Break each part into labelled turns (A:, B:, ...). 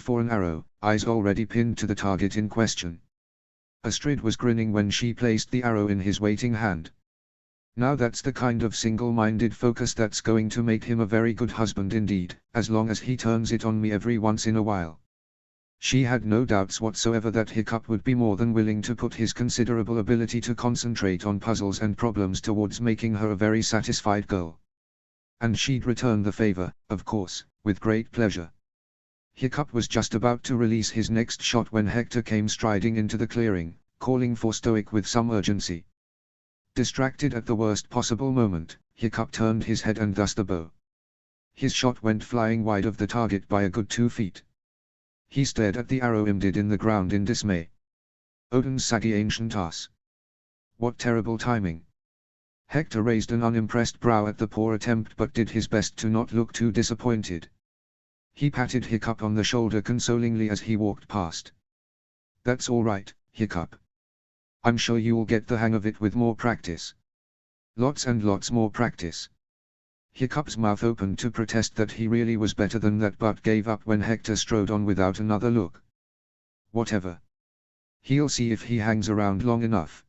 A: for an arrow, eyes already pinned to the target in question. Astrid was grinning when she placed the arrow in his waiting hand. Now that's the kind of single-minded focus that's going to make him a very good husband indeed, as long as he turns it on me every once in a while. She had no doubts whatsoever that Hiccup would be more than willing to put his considerable ability to concentrate on puzzles and problems towards making her a very satisfied girl. And she'd return the favor, of course, with great pleasure. Hiccup was just about to release his next shot when Hector came striding into the clearing, calling for Stoic with some urgency. Distracted at the worst possible moment, Hiccup turned his head and thus the bow. His shot went flying wide of the target by a good 2 feet. He stared at the arrow embedded in the ground in dismay. Odin's saggy ancient ass. What terrible timing. Hector raised an unimpressed brow at the poor attempt but did his best to not look too disappointed. He patted Hiccup on the shoulder consolingly as he walked past. "That's all right, Hiccup. I'm sure you'll get the hang of it with more practice. Lots and lots more practice." Hiccup's mouth opened to protest that he really was better than that but gave up when Hector strode on without another look. Whatever. He'll see if he hangs around long enough.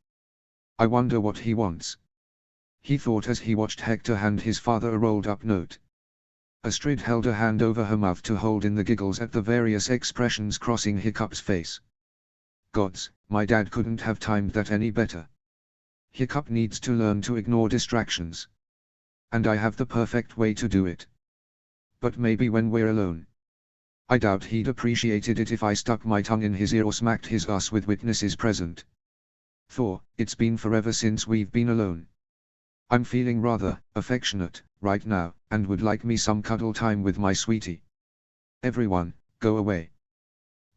A: I wonder what he wants. He thought as he watched Hector hand his father a rolled-up note. Astrid held a hand over her mouth to hold in the giggles at the various expressions crossing Hiccup's face. Gods, my dad couldn't have timed that any better. Hiccup needs to learn to ignore distractions. And I have the perfect way to do it. But maybe when we're alone. I doubt he'd appreciated it if I stuck my tongue in his ear or smacked his ass with witnesses present. Thor, it's been forever since we've been alone. I'm feeling rather affectionate right now, and would like me some cuddle time with my sweetie. Everyone, go away.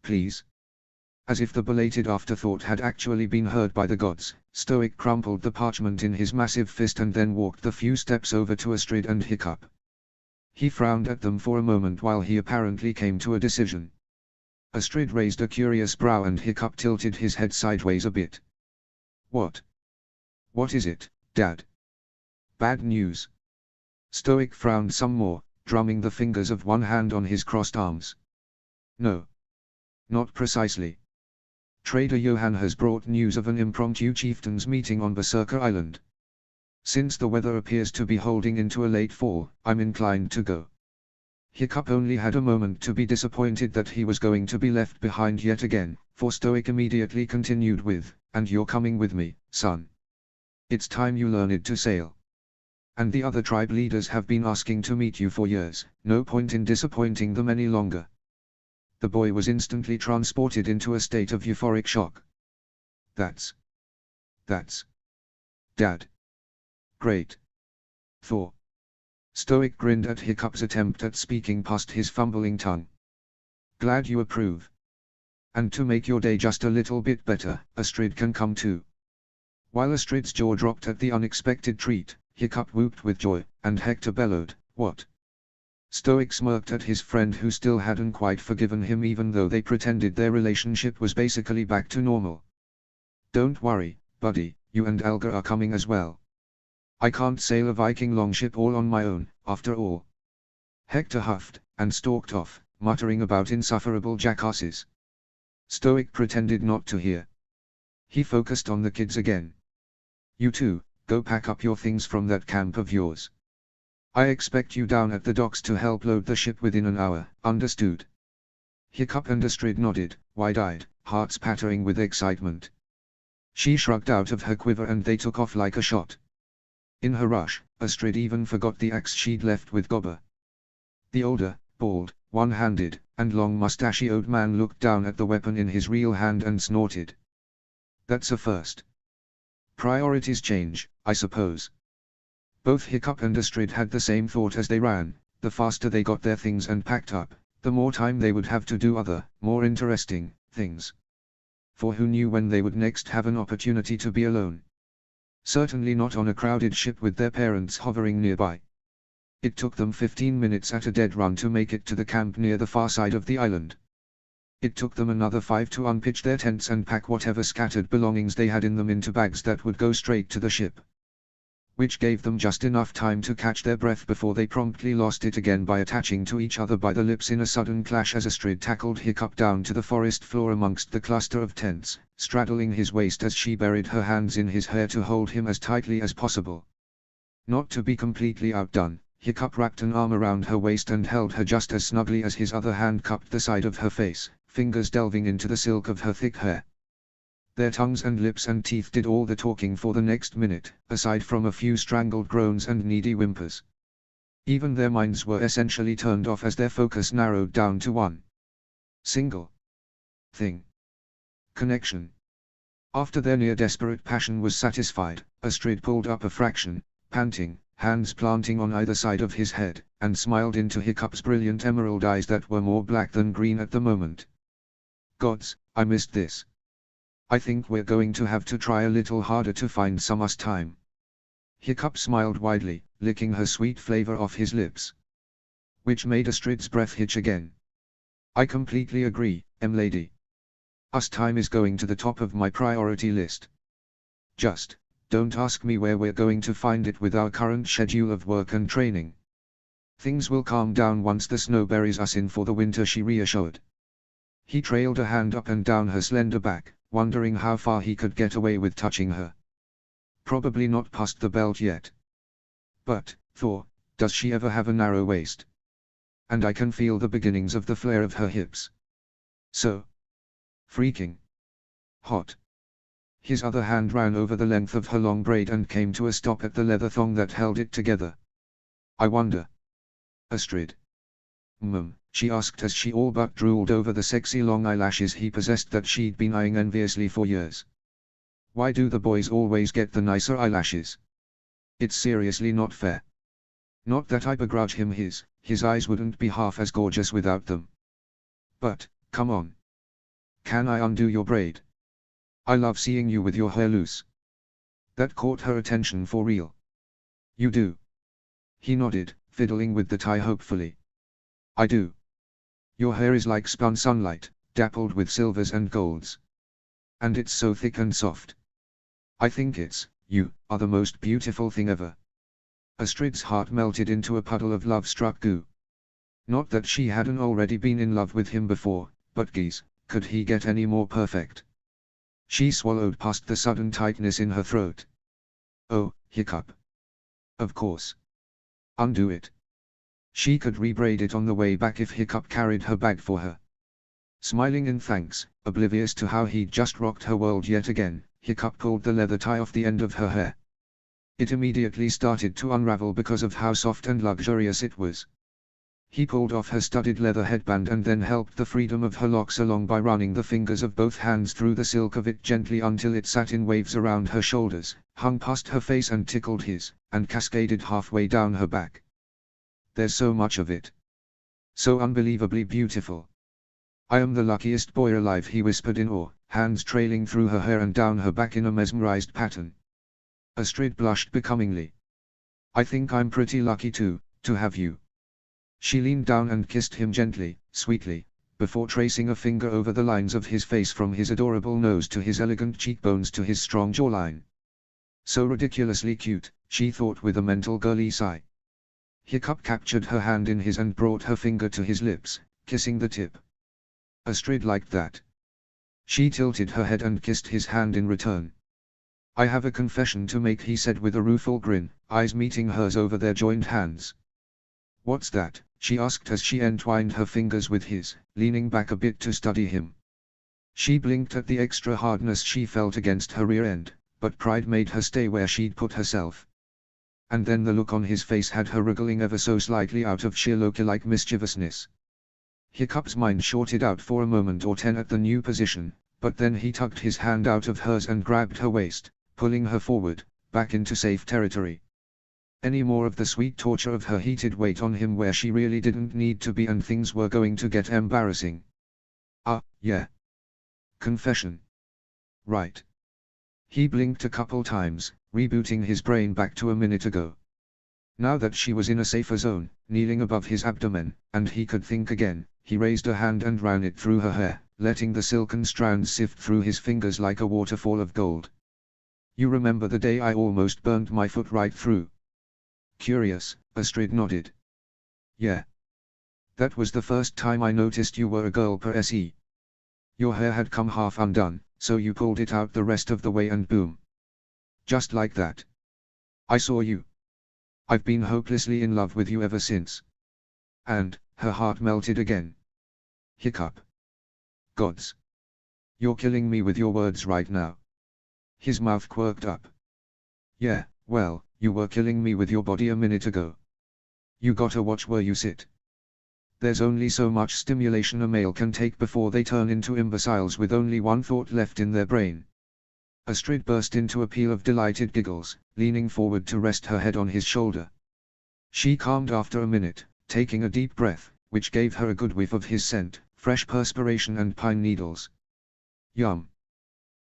A: Please. As if the belated afterthought had actually been heard by the gods, Stoic crumpled the parchment in his massive fist and then walked the few steps over to Astrid and Hiccup. He frowned at them for a moment while he apparently came to a decision. Astrid raised a curious brow and Hiccup tilted his head sideways a bit. What? What is it, Dad? Bad news. Stoic frowned some more, drumming the fingers of one hand on his crossed arms. No. Not precisely. Trader Johan has brought news of an impromptu chieftains meeting on Berserker Island. Since the weather appears to be holding into a late fall, I'm inclined to go. Hiccup only had a moment to be disappointed that he was going to be left behind yet again, for Stoic immediately continued with, "And you're coming with me, son. It's time you learned to sail. And the other tribe leaders have been asking to meet you for years, no point in disappointing them any longer." The boy was instantly transported into a state of euphoric shock. That's Dad. Great. Thor. Stoic grinned at Hiccup's attempt at speaking past his fumbling tongue. Glad you approve. And to make your day just a little bit better, Astrid can come too. While Astrid's jaw dropped at the unexpected treat, Hiccup whooped with joy, and Hector bellowed, "What?" Stoic smirked at his friend who still hadn't quite forgiven him even though they pretended their relationship was basically back to normal. "Don't worry, buddy, you and Alga are coming as well. I can't sail a Viking longship all on my own, after all." Hector huffed, and stalked off, muttering about insufferable jackasses. Stoic pretended not to hear. He focused on the kids again. "You two, go pack up your things from that camp of yours. I expect you down at the docks to help load the ship within an hour, understood?" Hiccup and Astrid nodded, wide-eyed, hearts pattering with excitement. She shrugged out of her quiver and they took off like a shot. In her rush, Astrid even forgot the axe she'd left with Gobber. The older, bald, one-handed, and long-mustachioed man looked down at the weapon in his real hand and snorted. "That's a first. Priorities change, I suppose." Both Hiccup and Astrid had the same thought as they ran. The faster they got their things and packed up, the more time they would have to do other, more interesting, things. For who knew when they would next have an opportunity to be alone? Certainly not on a crowded ship with their parents hovering nearby. It took them 15 minutes at a dead run to make it to the camp near the far side of the island. It took them another 5 to unpitch their tents and pack whatever scattered belongings they had in them into bags that would go straight to the ship. which gave them just enough time to catch their breath before they promptly lost it again by attaching to each other by the lips in a sudden clash as Astrid tackled Hiccup down to the forest floor amongst the cluster of tents, straddling his waist as she buried her hands in his hair to hold him as tightly as possible. Not to be completely outdone, Hiccup wrapped an arm around her waist and held her just as snugly as his other hand cupped the side of her face, fingers delving into the silk of her thick hair. Their tongues and lips and teeth did all the talking for the next minute, aside from a few strangled groans and needy whimpers. Even their minds were essentially turned off as their focus narrowed down to one single thing: connection. After their near-desperate passion was satisfied, Astrid pulled up a fraction, panting, hands planting on either side of his head, and smiled into Hiccup's brilliant emerald eyes that were more black than green at the moment. Gods, I missed this. I think we're going to have to try a little harder to find some us time. Hiccup smiled widely, licking her sweet flavor off his lips, which made Astrid's breath hitch again. I completely agree, lady. Us time is going to the top of my priority list. Just, don't ask me where we're going to find it with our current schedule of work and training. Things will calm down once the snow buries us in for the winter, she reassured. He trailed a hand up and down her slender back, wondering how far he could get away with touching her. Probably not past the belt yet. But, Thor, does she ever have a narrow waist? And I can feel the beginnings of the flare of her hips. So freaking hot. His other hand ran over the length of her long braid and came to a stop at the leather thong that held it together. I wonder, Astrid. She asked as she all but drooled over the sexy long eyelashes he possessed that she'd been eyeing enviously for years. Why do the boys always get the nicer eyelashes? It's seriously not fair. Not that I begrudge him his eyes wouldn't be half as gorgeous without them. But, come on. Can I undo your braid? I love seeing you with your hair loose. That caught her attention for real. You do? He nodded, fiddling with the tie hopefully. I do. Your hair is like spun sunlight, dappled with silvers and golds. And it's so thick and soft. I think you are the most beautiful thing ever. Astrid's heart melted into a puddle of love-struck goo. Not that she hadn't already been in love with him before, but geez, could he get any more perfect? She swallowed past the sudden tightness in her throat. Oh, Hiccup. Of course. Undo it. She could rebraid it on the way back if Hiccup carried her bag for her. Smiling in thanks, oblivious to how he'd just rocked her world yet again, Hiccup pulled the leather tie off the end of her hair. It immediately started to unravel because of how soft and luxurious it was. He pulled off her studded leather headband and then helped the freedom of her locks along by running the fingers of both hands through the silk of it gently until it sat in waves around her shoulders, hung past her face and tickled his, and cascaded halfway down her back. There's so much of it. So unbelievably beautiful. I am the luckiest boy alive, he whispered in awe, hands trailing through her hair and down her back in a mesmerized pattern. Astrid blushed becomingly. I think I'm pretty lucky too, to have you. She leaned down and kissed him gently, sweetly, before tracing a finger over the lines of his face from his adorable nose to his elegant cheekbones to his strong jawline. So ridiculously cute, she thought with a mental girly sigh. Hiccup captured her hand in his and brought her finger to his lips, kissing the tip. Astrid liked that. She tilted her head and kissed his hand in return. I have a confession to make, he said with a rueful grin, eyes meeting hers over their joined hands. What's that? She asked as she entwined her fingers with his, leaning back a bit to study him. She blinked at the extra hardness she felt against her rear end, but pride made her stay where she'd put herself. And then the look on his face had her wriggling ever so slightly out of sheer Loki-like mischievousness. Hiccup's mind shorted out for a moment or 10 at the new position, but then he tugged his hand out of hers and grabbed her waist, pulling her forward, back into safe territory. Any more of the sweet torture of her heated weight on him where she really didn't need to be, and things were going to get embarrassing. Yeah. Confession. Right. He blinked a couple times, rebooting his brain back to a minute ago. Now that she was in a safer zone, kneeling above his abdomen, and he could think again, he raised a hand and ran it through her hair, letting the silken strands sift through his fingers like a waterfall of gold. You remember the day I almost burned my foot right through? Curious, Astrid nodded. Yeah. That was the first time I noticed you were a girl per se. Your hair had come half undone, so you pulled it out the rest of the way and boom. Just like that. I saw you. I've been hopelessly in love with you ever since. And, her heart melted again. Hiccup. Gods. You're killing me with your words right now. His mouth quirked up. Yeah, well, you were killing me with your body a minute ago. You gotta watch where you sit. There's only so much stimulation a male can take before they turn into imbeciles with only one thought left in their brain. Astrid burst into a peal of delighted giggles, leaning forward to rest her head on his shoulder. She calmed after a minute, taking a deep breath, which gave her a good whiff of his scent, fresh perspiration and pine needles. Yum.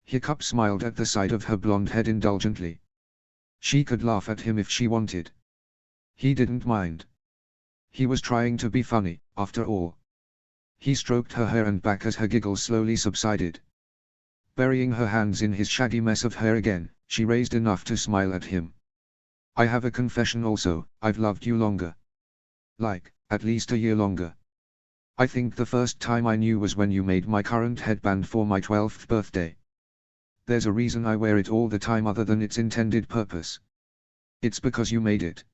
A: Hiccup smiled at the sight of her blonde head indulgently. She could laugh at him if she wanted. He didn't mind. He was trying to be funny, after all. He stroked her hair and back as her giggles slowly subsided. Burying her hands in his shaggy mess of hair again, she raised enough to smile at him. I have a confession also, I've loved you longer. Like, at least a year longer. I think the first time I knew was when you made my current headband for my 12th birthday. There's a reason I wear it all the time other than its intended purpose. It's because you made it.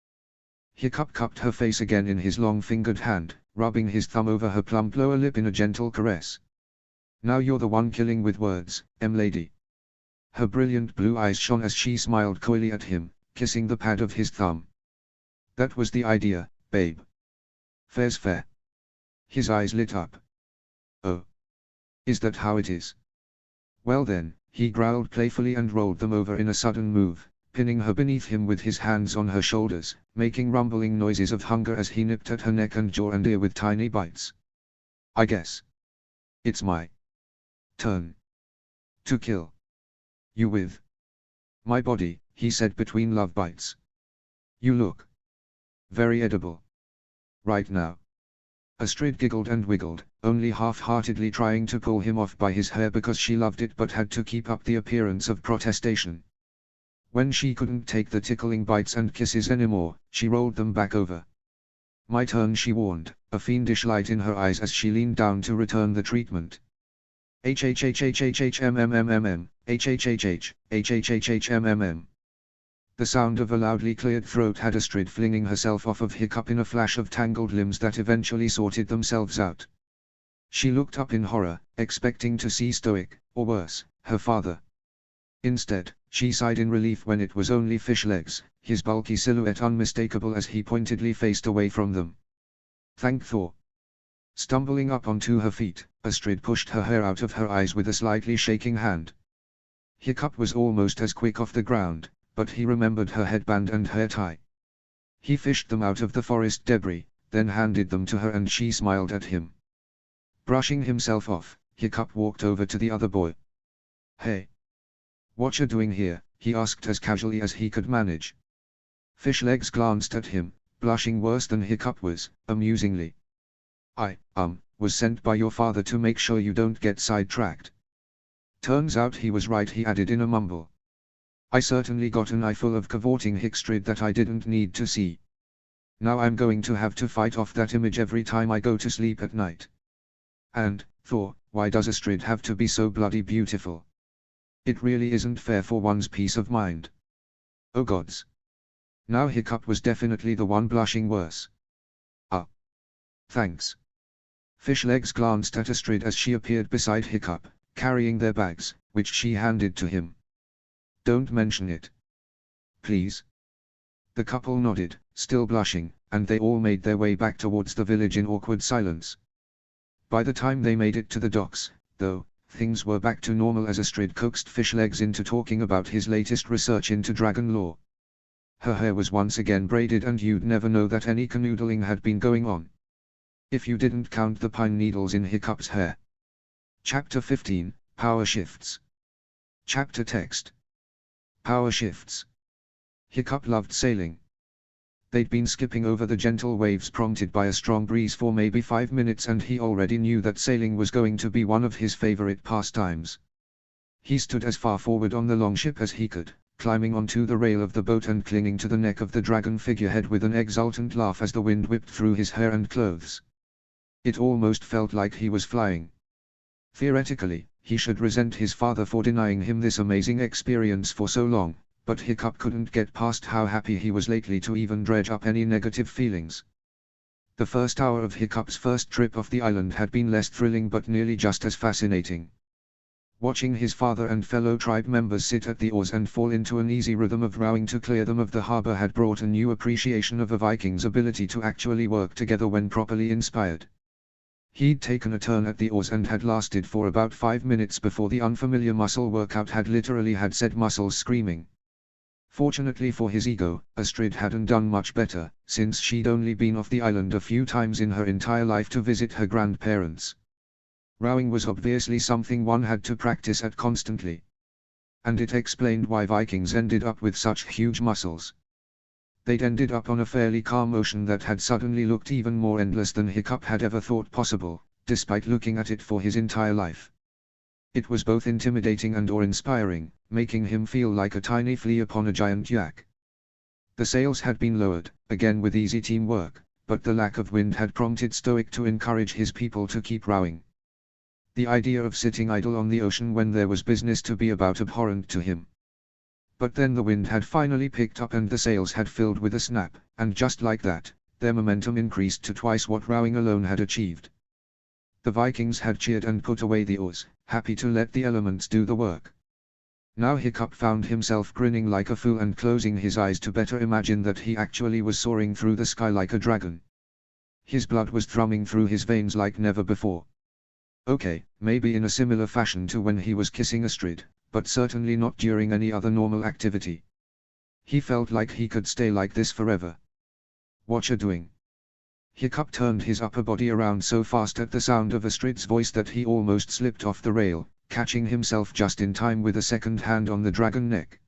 A: Hiccup cupped her face again in his long-fingered hand, rubbing his thumb over her plump lower lip in a gentle caress. Now you're the one killing with words, lady. Her brilliant blue eyes shone as she smiled coyly at him, kissing the pad of his thumb. That was the idea, babe. Fair's fair. His eyes lit up. Oh. Is that how it is? Well then, he growled playfully and rolled them over in a sudden move, pinning her beneath him with his hands on her shoulders, making rumbling noises of hunger as he nipped at her neck and jaw and ear with tiny bites. I guess it's my turn to kill you with my body, he said between love bites. You look very edible right now. Astrid giggled and wiggled, only half-heartedly trying to pull him off by his hair because she loved it but had to keep up the appearance of protestation. When she couldn't take the tickling bites and kisses anymore, she rolled them back over. My turn, she warned, a fiendish light in her eyes as she leaned down to return the treatment. HHHHHHMMMM, HHHH, HHHHMMM. The sound of a loudly cleared throat had Astrid flinging herself off of Hiccup in a flash of tangled limbs that eventually sorted themselves out. She looked up in horror, expecting to see Stoic, or worse, her father. Instead, she sighed in relief when it was only Fish Legs, his bulky silhouette unmistakable as he pointedly faced away from them. Thank Thor. Stumbling up onto her feet, Astrid pushed her hair out of her eyes with a slightly shaking hand. Hiccup was almost as quick off the ground, but he remembered her headband and hair tie. He fished them out of the forest debris, then handed them to her and she smiled at him. Brushing himself off, Hiccup walked over to the other boy. Hey. What you doing here? He asked as casually as he could manage. Fish Legs glanced at him, blushing worse than Hiccup was, amusingly. I, was sent by your father to make sure you don't get sidetracked. Turns out he was right, he added in a mumble. I certainly got an eyeful of cavorting Hickstrid that I didn't need to see. Now I'm going to have to fight off that image every time I go to sleep at night. And, Thor, why does Astrid have to be so bloody beautiful? It really isn't fair for one's peace of mind. Oh gods. Now Hiccup was definitely the one blushing worse. Thanks. Fish Legs glanced at Astrid as she appeared beside Hiccup, carrying their bags, which she handed to him. Don't mention it. Please. The couple nodded, still blushing, and they all made their way back towards the village in awkward silence. By the time they made it to the docks, though, things were back to normal as Astrid coaxed Fish Legs into talking about his latest research into dragon lore. Her hair was once again braided and you'd never know that any canoodling had been going on. If you didn't count the pine needles in Hiccup's hair. Chapter 15, Power Shifts. Chapter Text. Power Shifts. Hiccup loved sailing. They'd been skipping over the gentle waves prompted by a strong breeze for maybe 5 minutes and he already knew that sailing was going to be one of his favorite pastimes. He stood as far forward on the longship as he could, climbing onto the rail of the boat and clinging to the neck of the dragon figurehead with an exultant laugh as the wind whipped through his hair and clothes. It almost felt like he was flying. Theoretically, he should resent his father for denying him this amazing experience for so long, but Hiccup couldn't get past how happy he was lately to even dredge up any negative feelings. The first hour of Hiccup's first trip off the island had been less thrilling but nearly just as fascinating. Watching his father and fellow tribe members sit at the oars and fall into an easy rhythm of rowing to clear them of the harbor had brought a new appreciation of a Viking's ability to actually work together when properly inspired. He'd taken a turn at the oars and had lasted for about 5 minutes before the unfamiliar muscle workout had literally had said muscles screaming. Fortunately for his ego, Astrid hadn't done much better, since she'd only been off the island a few times in her entire life to visit her grandparents. Rowing was obviously something one had to practice at constantly. And it explained why Vikings ended up with such huge muscles. They'd ended up on a fairly calm ocean that had suddenly looked even more endless than Hiccup had ever thought possible, despite looking at it for his entire life. It was both intimidating and awe-inspiring, making him feel like a tiny flea upon a giant yak. The sails had been lowered, again with easy teamwork, but the lack of wind had prompted Stoic to encourage his people to keep rowing. The idea of sitting idle on the ocean when there was business to be about abhorrent to him. But then the wind had finally picked up and the sails had filled with a snap, and just like that, their momentum increased to twice what rowing alone had achieved. The Vikings had cheered and put away the oars, happy to let the elements do the work. Now Hiccup found himself grinning like a fool and closing his eyes to better imagine that he actually was soaring through the sky like a dragon. His blood was thrumming through his veins like never before. Okay, maybe in a similar fashion to when he was kissing Astrid, but certainly not during any other normal activity. He felt like he could stay like this forever. "Whatcha doing?" Hiccup turned his upper body around so fast at the sound of Astrid's voice that he almost slipped off the rail, catching himself just in time with a second hand on the dragon neck.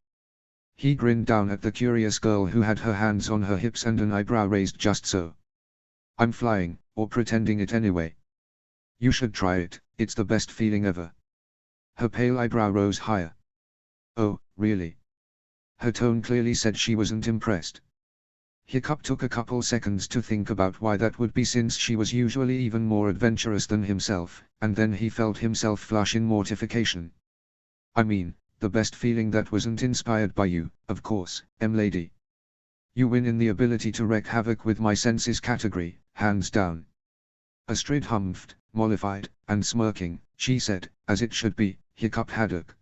A: He grinned down at the curious girl who had her hands on her hips and an eyebrow raised just so. "I'm flying, or pretending it anyway. You should try it, it's the best feeling ever." Her pale eyebrow rose higher. "Oh, really?" Her tone clearly said she wasn't impressed. Hiccup took a couple seconds to think about why that would be since she was usually even more adventurous than himself, and then he felt himself flush in mortification. "I mean, the best feeling that wasn't inspired by you, of course, lady. You win in the ability to wreak havoc with my senses category, hands down." Astrid humphed, mollified, and smirking, she said, "As it should be, Hiccup Haddock."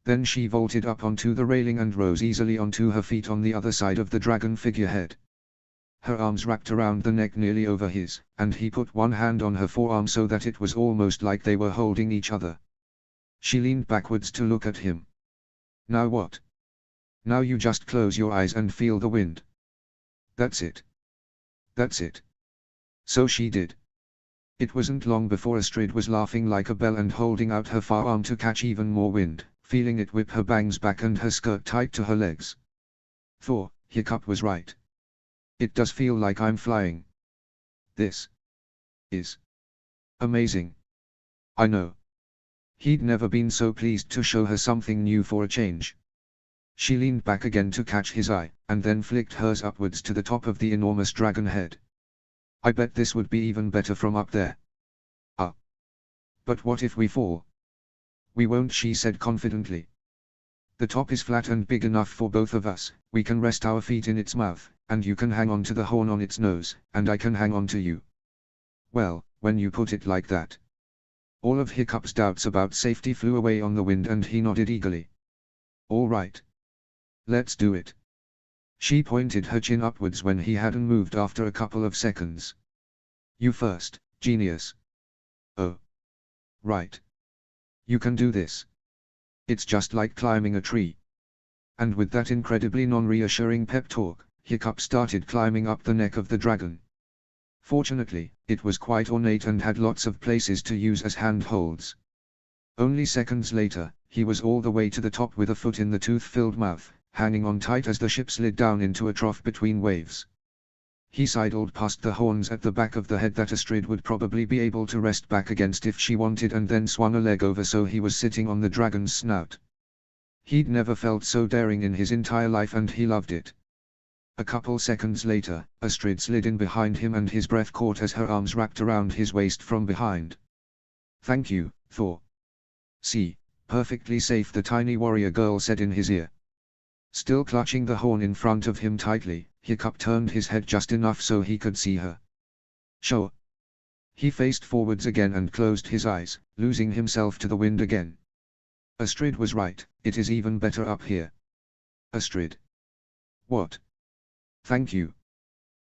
A: Then she vaulted up onto the railing and rose easily onto her feet on the other side of the dragon figurehead. Her arms wrapped around the neck nearly over his, and he put one hand on her forearm so that it was almost like they were holding each other. She leaned backwards to look at him. "Now what?" "Now you just close your eyes and feel the wind." "That's it. That's it." So she did. It wasn't long before Astrid was laughing like a bell and holding out her far arm to catch even more wind, feeling it whip her bangs back and her skirt tight to her legs. "Thor, Hiccup was right. It does feel like I'm flying. This is amazing." "I know." He'd never been so pleased to show her something new for a change. She leaned back again to catch his eye, and then flicked hers upwards to the top of the enormous dragon head. "I bet this would be even better from up there." "Ah. But what if we fall?" "We won't," she said confidently. "The top is flat and big enough for both of us, we can rest our feet in its mouth, and you can hang on to the horn on its nose, and I can hang on to you." "Well, when you put it like that." All of Hiccup's doubts about safety flew away on the wind and he nodded eagerly. "All right. Let's do it." She pointed her chin upwards when he hadn't moved after a couple of seconds. "You first, genius." "Oh. Right. You can do this. It's just like climbing a tree." And with that incredibly non-reassuring pep talk, Hiccup started climbing up the neck of the dragon. Fortunately, it was quite ornate and had lots of places to use as handholds. Only seconds later, he was all the way to the top with a foot in the tooth-filled mouth, hanging on tight as the ship slid down into a trough between waves. He sidled past the horns at the back of the head that Astrid would probably be able to rest back against if she wanted and then swung a leg over so he was sitting on the dragon's snout. He'd never felt so daring in his entire life and he loved it. A couple seconds later, Astrid slid in behind him and his breath caught as her arms wrapped around his waist from behind. "Thank you, Thor." "See, perfectly safe," the tiny warrior girl said in his ear. Still clutching the horn in front of him tightly, Hiccup turned his head just enough so he could see her. "Sure." He faced forwards again and closed his eyes, losing himself to the wind again. Astrid was right, it is even better up here. Astrid. What? Thank you.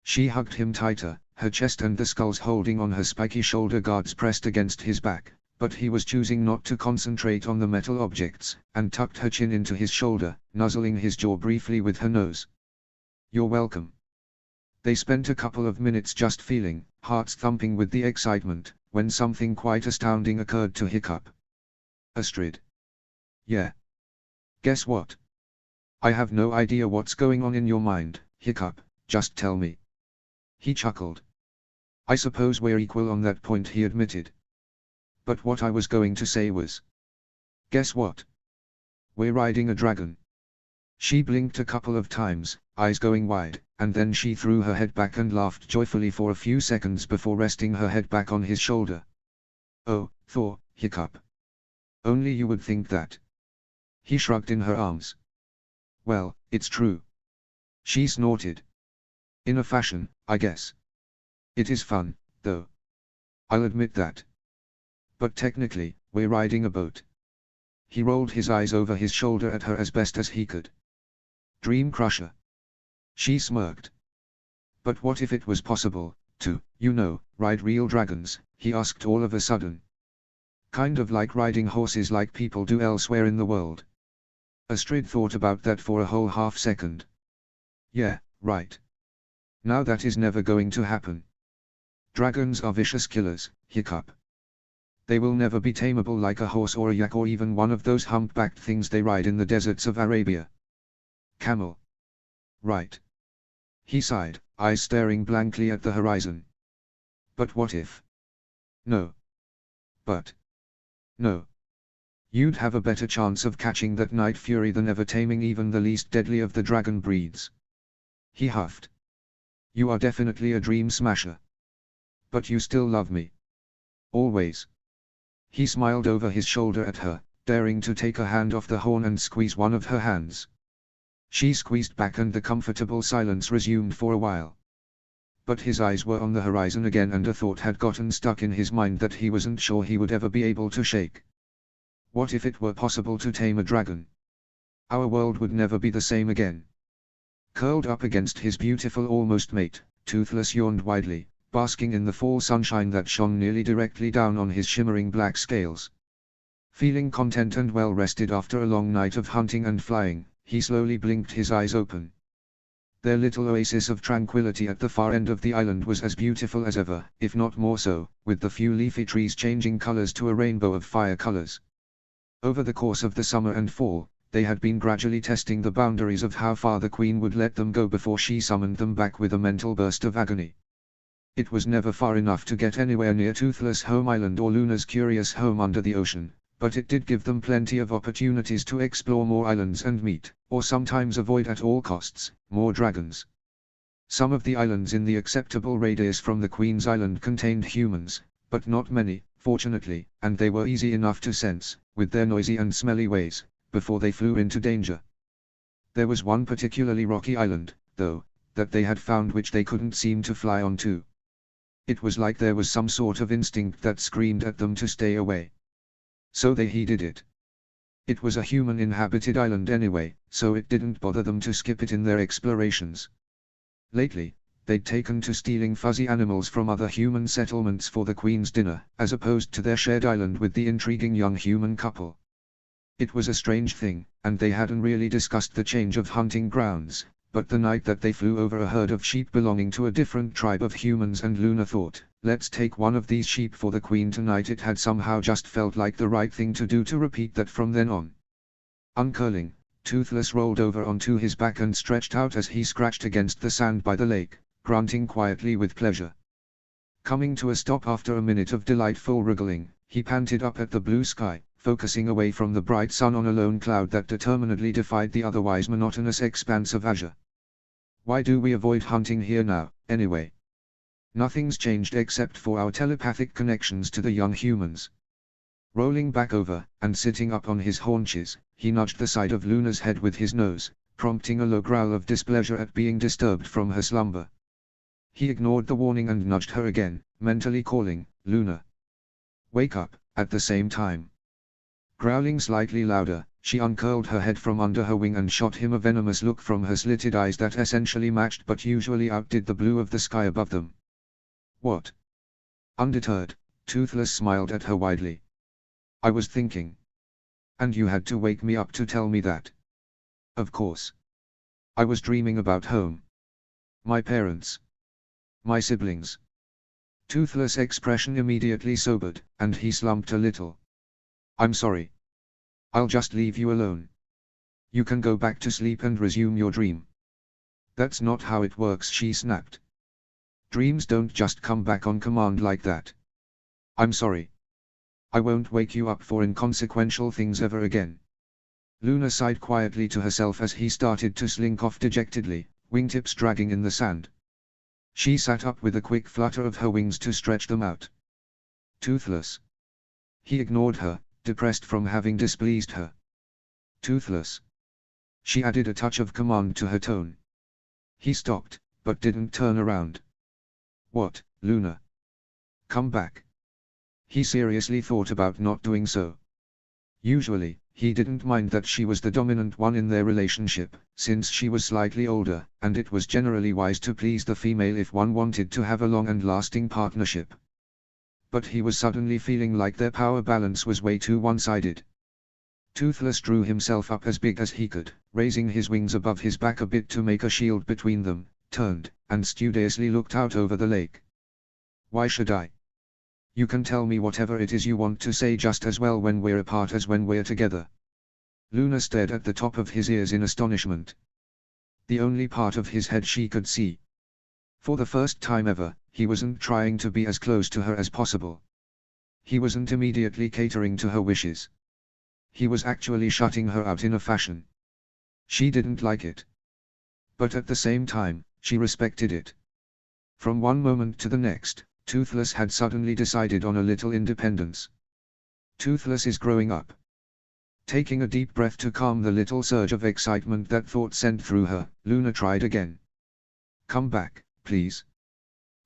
A: She hugged him tighter, her chest and the skulls holding on her spiky shoulder guards pressed against his back, but he was choosing not to concentrate on the metal objects, and tucked her chin into his shoulder, nuzzling his jaw briefly with her nose. "You're welcome." They spent a couple of minutes just feeling, hearts thumping with the excitement, when something quite astounding occurred to Hiccup. "Astrid." "Yeah. Guess what? I have no idea what's going on in your mind, Hiccup, just tell me." He chuckled. "I suppose we're equal on that point," he admitted. "But what I was going to say was, guess what? We're riding a dragon." She blinked a couple of times, eyes going wide, and then she threw her head back and laughed joyfully for a few seconds before resting her head back on his shoulder. "Oh, Thor," Hiccup. "Only you would think that." He shrugged in her arms. "Well, it's true." She snorted. "In a fashion, I guess. It is fun, though. I'll admit that. But technically, we're riding a boat." He rolled his eyes over his shoulder at her as best as he could. "Dream Crusher." She smirked. "But what if it was possible, to, ride real dragons?" he asked all of a sudden. "Kind of like riding horses like people do elsewhere in the world." Astrid thought about that for a whole half second. "Yeah, right. Now that is never going to happen. Dragons are vicious killers, Hiccup. They will never be tameable like a horse or a yak or even one of those humpbacked things they ride in the deserts of Arabia. Camel. Right." He sighed, eyes staring blankly at the horizon. "But what if? No. But. No. You'd have a better chance of catching that night fury than ever taming even the least deadly of the dragon breeds." He huffed. "You are definitely a dream smasher. But you still love me. Always." He smiled over his shoulder at her, daring to take a hand off the horn and squeeze one of her hands. She squeezed back and the comfortable silence resumed for a while. But his eyes were on the horizon again and a thought had gotten stuck in his mind that he wasn't sure he would ever be able to shake. What if it were possible to tame a dragon? Our world would never be the same again. Curled up against his beautiful almost mate, Toothless yawned widely, basking in the fall sunshine that shone nearly directly down on his shimmering black scales. Feeling content and well rested after a long night of hunting and flying, he slowly blinked his eyes open. Their little oasis of tranquility at the far end of the island was as beautiful as ever, if not more so, with the few leafy trees changing colors to a rainbow of fire colors. Over the course of the summer and fall, they had been gradually testing the boundaries of how far the Queen would let them go before she summoned them back with a mental burst of agony. It was never far enough to get anywhere near Toothless Home Island or Luna's curious home under the ocean, but it did give them plenty of opportunities to explore more islands and meet, or sometimes avoid at all costs, more dragons. Some of the islands in the acceptable radius from the Queen's Island contained humans, but not many, fortunately, and they were easy enough to sense, with their noisy and smelly ways, before they flew into danger. There was one particularly rocky island, though, that they had found which they couldn't seem to fly onto. It was like there was some sort of instinct that screamed at them to stay away. So they heeded it. It was a human-inhabited island anyway, so it didn't bother them to skip it in their explorations. Lately, they'd taken to stealing fuzzy animals from other human settlements for the Queen's dinner, as opposed to their shared island with the intriguing young human couple. It was a strange thing, and they hadn't really discussed the change of hunting grounds, but the night that they flew over a herd of sheep belonging to a different tribe of humans and Luna thought, let's take one of these sheep for the Queen tonight. It had somehow just felt like the right thing to do to repeat that from then on. Uncurling, Toothless rolled over onto his back and stretched out as he scratched against the sand by the lake, grunting quietly with pleasure. Coming to a stop after a minute of delightful wriggling, he panted up at the blue sky, focusing away from the bright sun on a lone cloud that determinedly defied the otherwise monotonous expanse of azure. Why do we avoid hunting here now, anyway? Nothing's changed except for our telepathic connections to the young humans. Rolling back over, and sitting up on his haunches, he nudged the side of Luna's head with his nose, prompting a low growl of displeasure at being disturbed from her slumber. He ignored the warning and nudged her again, mentally calling, "Luna, wake up," at the same time. Growling slightly louder, she uncurled her head from under her wing and shot him a venomous look from her slitted eyes that essentially matched but usually outdid the blue of the sky above them. "What?" Undeterred, Toothless smiled at her widely. "I was thinking. And you had to wake me up to tell me that." "Of course. I was dreaming about home. My parents. My siblings." Toothless' expression immediately sobered, and he slumped a little. "I'm sorry. I'll just leave you alone. You can go back to sleep and resume your dream." "That's not how it works," she snapped. "Dreams don't just come back on command like that. I'm sorry. I won't wake you up for inconsequential things ever again." Luna sighed quietly to herself as he started to slink off dejectedly, wingtips dragging in the sand. She sat up with a quick flutter of her wings to stretch them out. "Toothless." He ignored her, depressed from having displeased her. "Toothless." She added a touch of command to her tone. He stopped, but didn't turn around. "What, Luna? Come back." He seriously thought about not doing so. Usually, he didn't mind that she was the dominant one in their relationship, since she was slightly older, and it was generally wise to please the female if one wanted to have a long and lasting partnership. But he was suddenly feeling like their power balance was way too one-sided. Toothless drew himself up as big as he could, raising his wings above his back a bit to make a shield between them, turned, and studiously looked out over the lake. "Why should I? You can tell me whatever it is you want to say just as well when we're apart as when we're together." Luna stared at the top of his ears in astonishment. The only part of his head she could see. For the first time ever, he wasn't trying to be as close to her as possible. He wasn't immediately catering to her wishes. He was actually shutting her out in a fashion. She didn't like it. But at the same time, she respected it. From one moment to the next, Toothless had suddenly decided on a little independence. Toothless is growing up. Taking a deep breath to calm the little surge of excitement that thought sent through her, Luna tried again. "Come back, please.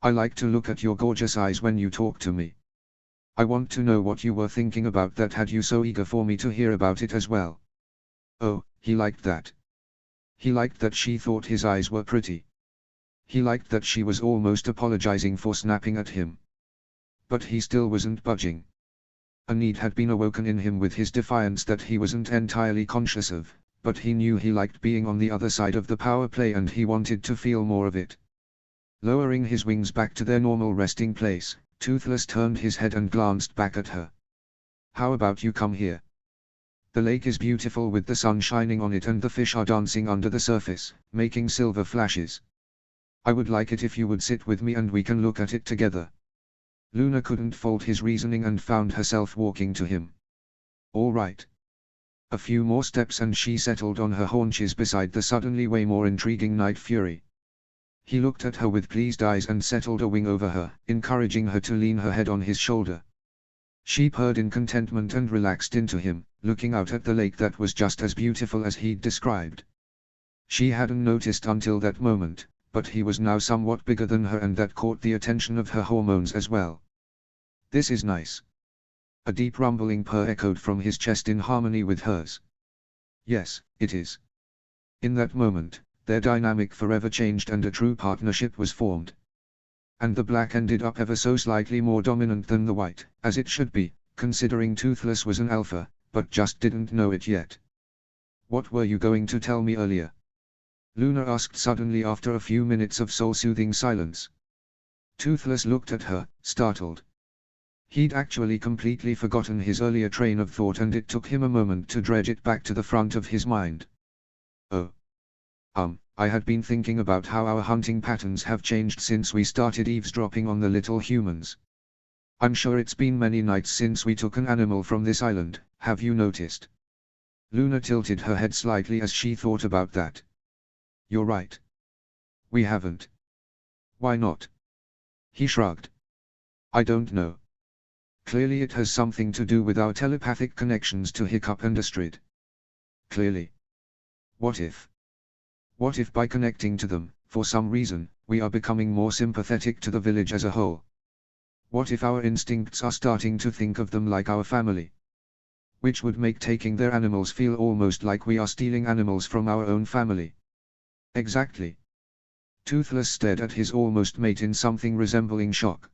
A: I like to look at your gorgeous eyes when you talk to me. I want to know what you were thinking about that had you so eager for me to hear about it as well." Oh, he liked that. He liked that she thought his eyes were pretty. He liked that she was almost apologizing for snapping at him. But he still wasn't budging. A need had been awoken in him with his defiance that he wasn't entirely conscious of, but he knew he liked being on the other side of the power play and he wanted to feel more of it. Lowering his wings back to their normal resting place, Toothless turned his head and glanced back at her. "How about you come here? The lake is beautiful with the sun shining on it and the fish are dancing under the surface, making silver flashes. I would like it if you would sit with me and we can look at it together." Luna couldn't fault his reasoning and found herself walking to him. "All right." A few more steps and she settled on her haunches beside the suddenly way more intriguing Night Fury. He looked at her with pleased eyes and settled a wing over her, encouraging her to lean her head on his shoulder. She purred in contentment and relaxed into him, looking out at the lake that was just as beautiful as he'd described. She hadn't noticed until that moment, but he was now somewhat bigger than her and that caught the attention of her hormones as well. "This is nice." A deep rumbling purr echoed from his chest in harmony with hers. "Yes, it is." In that moment, their dynamic forever changed and a true partnership was formed. And the black ended up ever so slightly more dominant than the white, as it should be, considering Toothless was an alpha, but just didn't know it yet. "What were you going to tell me earlier?" Luna asked suddenly after a few minutes of soul-soothing silence. Toothless looked at her, startled. He'd actually completely forgotten his earlier train of thought and it took him a moment to dredge it back to the front of his mind. "Oh. I had been thinking about how our hunting patterns have changed since we started eavesdropping on the little humans. I'm sure it's been many nights since we took an animal from this island, have you noticed? Luna tilted her head slightly as she thought about that. You're right. We haven't. Why not? He shrugged. I don't know. Clearly it has something to do with our telepathic connections to Hiccup and Astrid. Clearly. What if? What if by connecting to them, for some reason, we are becoming more sympathetic to the village as a whole? What if our instincts are starting to think of them like our family? Which would make taking their animals feel almost like we are stealing animals from our own family. Exactly. Toothless stared at his almost mate in something resembling shock.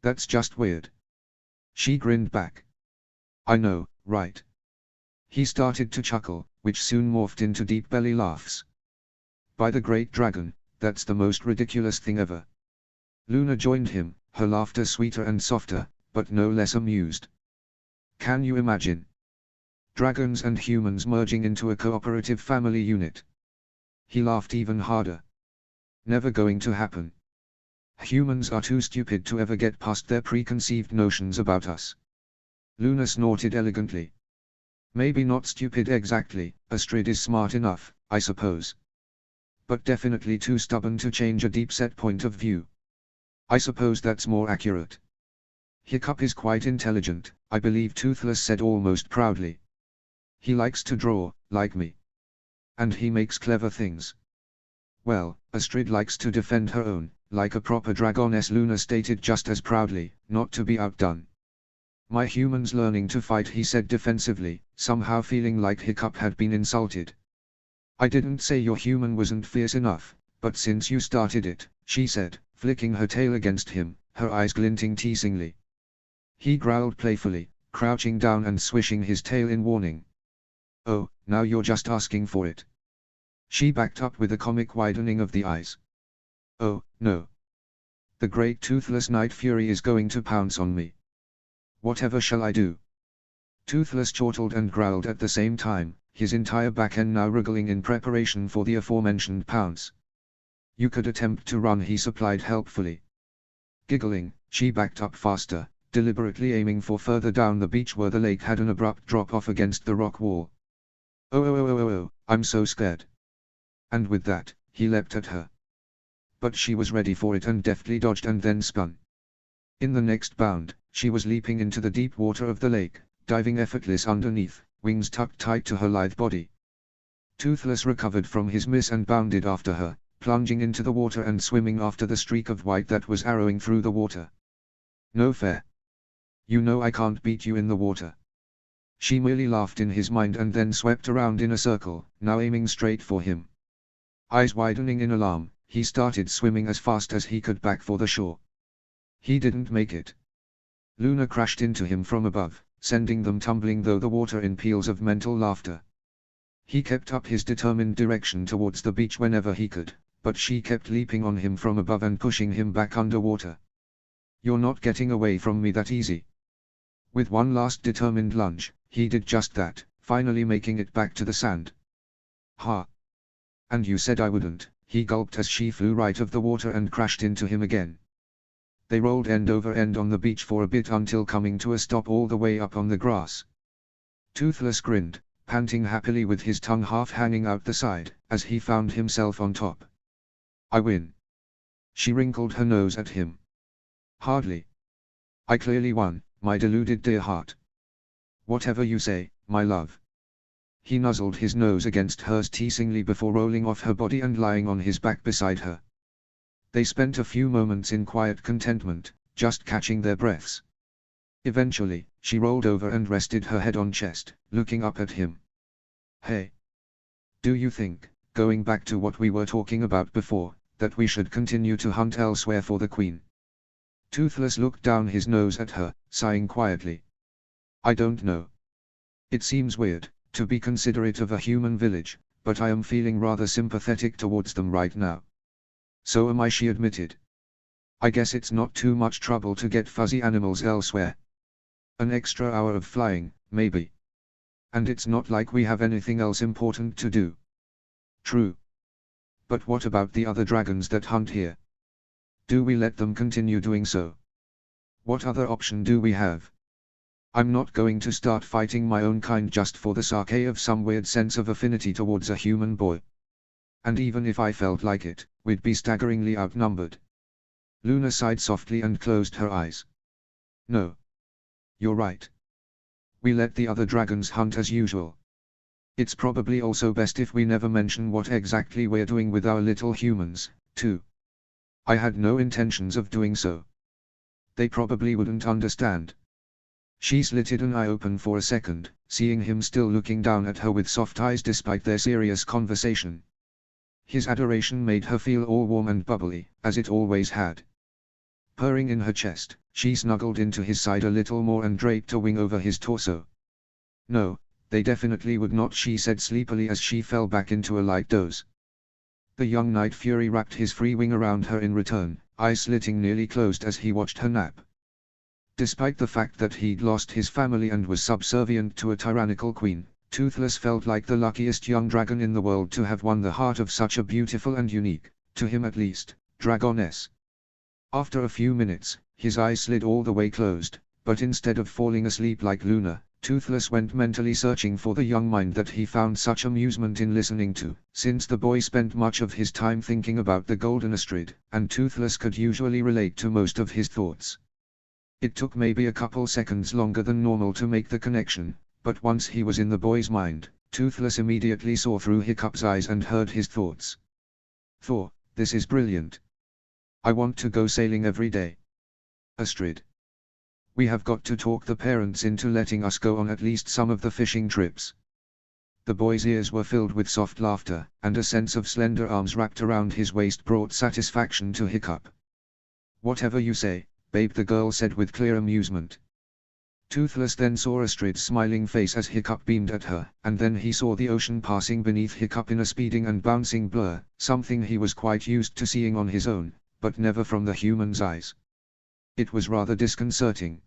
A: That's just weird. She grinned back. I know, right? He started to chuckle, which soon morphed into deep belly laughs. By the great dragon, that's the most ridiculous thing ever. Luna joined him, her laughter sweeter and softer, but no less amused. Can you imagine? Dragons and humans merging into a cooperative family unit. He laughed even harder. Never going to happen. Humans are too stupid to ever get past their preconceived notions about us. Luna snorted elegantly. Maybe not stupid exactly, Astrid is smart enough, I suppose. But definitely too stubborn to change a deep-set point of view. I suppose that's more accurate. Hiccup is quite intelligent, I believe Toothless said almost proudly. He likes to draw, like me. And he makes clever things. Well, Astrid likes to defend her own, like a proper dragoness, Luna stated just as proudly, not to be outdone. My human's learning to fight, he said defensively, somehow feeling like Hiccup had been insulted. I didn't say your human wasn't fierce enough, but since you started it, she said, flicking her tail against him, her eyes glinting teasingly. He growled playfully, crouching down and swishing his tail in warning. Oh, now you're just asking for it. She backed up with a comic widening of the eyes. Oh, no. The great toothless night fury is going to pounce on me. Whatever shall I do? Toothless chortled and growled at the same time, his entire back end now wriggling in preparation for the aforementioned pounce. You could attempt to run, he supplied helpfully. Giggling, she backed up faster, deliberately aiming for further down the beach where the lake had an abrupt drop-off against the rock wall. Oh, I'm so scared. And with that, he leapt at her. But she was ready for it and deftly dodged and then spun. In the next bound, she was leaping into the deep water of the lake, diving effortless underneath, wings tucked tight to her lithe body. Toothless recovered from his miss and bounded after her, plunging into the water and swimming after the streak of white that was arrowing through the water. No fair. You know I can't beat you in the water. She merely laughed in his mind and then swept around in a circle, now aiming straight for him. Eyes widening in alarm, he started swimming as fast as he could back for the shore. He didn't make it. Luna crashed into him from above, sending them tumbling through the water in peals of mental laughter. He kept up his determined direction towards the beach whenever he could, but she kept leaping on him from above and pushing him back underwater. You're not getting away from me that easy. With one last determined lunge, he did just that, finally making it back to the sand. Ha! And you said I wouldn't, he gulped as she flew right of the water and crashed into him again. They rolled end over end on the beach for a bit until coming to a stop all the way up on the grass. Toothless grinned, panting happily with his tongue half hanging out the side, as he found himself on top. I win. She wrinkled her nose at him. Hardly. I clearly won, my deluded dear heart. Whatever you say, my love. He nuzzled his nose against hers teasingly before rolling off her body and lying on his back beside her. They spent a few moments in quiet contentment, just catching their breaths. Eventually, she rolled over and rested her head on chest, looking up at him. Hey. Do you think, going back to what we were talking about before, that we should continue to hunt elsewhere for the queen? Toothless looked down his nose at her, sighing quietly. I don't know. It seems weird, to be considerate of a human village, but I am feeling rather sympathetic towards them right now. So am I, she admitted. I guess it's not too much trouble to get fuzzy animals elsewhere. An extra hour of flying, maybe. And it's not like we have anything else important to do. True. But what about the other dragons that hunt here? Do we let them continue doing so? What other option do we have? I'm not going to start fighting my own kind just for the sake of some weird sense of affinity towards a human boy. And even if I felt like it, we'd be staggeringly outnumbered. Luna sighed softly and closed her eyes. No. You're right. We let the other dragons hunt as usual. It's probably also best if we never mention what exactly we're doing with our little humans, too. I had no intentions of doing so. They probably wouldn't understand. She slitted an eye open for a second, seeing him still looking down at her with soft eyes despite their serious conversation. His adoration made her feel all warm and bubbly, as it always had. Purring in her chest, she snuggled into his side a little more and draped a wing over his torso. No, they definitely would not, she said sleepily as she fell back into a light doze. The young Night Fury wrapped his free wing around her in return, eyes slitting nearly closed as he watched her nap. Despite the fact that he'd lost his family and was subservient to a tyrannical queen, Toothless felt like the luckiest young dragon in the world to have won the heart of such a beautiful and unique, to him at least, dragoness. After a few minutes, his eyes slid all the way closed, but instead of falling asleep like Luna, Toothless went mentally searching for the young mind that he found such amusement in listening to, since the boy spent much of his time thinking about the Golden Astrid, and Toothless could usually relate to most of his thoughts. It took maybe a couple seconds longer than normal to make the connection, but once he was in the boy's mind, Toothless immediately saw through Hiccup's eyes and heard his thoughts. Thor, this is brilliant. I want to go sailing every day. Astrid. We have got to talk the parents into letting us go on at least some of the fishing trips. The boy's ears were filled with soft laughter, and a sense of slender arms wrapped around his waist brought satisfaction to Hiccup. Whatever you say, babe, the girl said with clear amusement. Toothless then saw Astrid's smiling face as Hiccup beamed at her, and then he saw the ocean passing beneath Hiccup in a speeding and bouncing blur, something he was quite used to seeing on his own, but never from the human's eyes. It was rather disconcerting.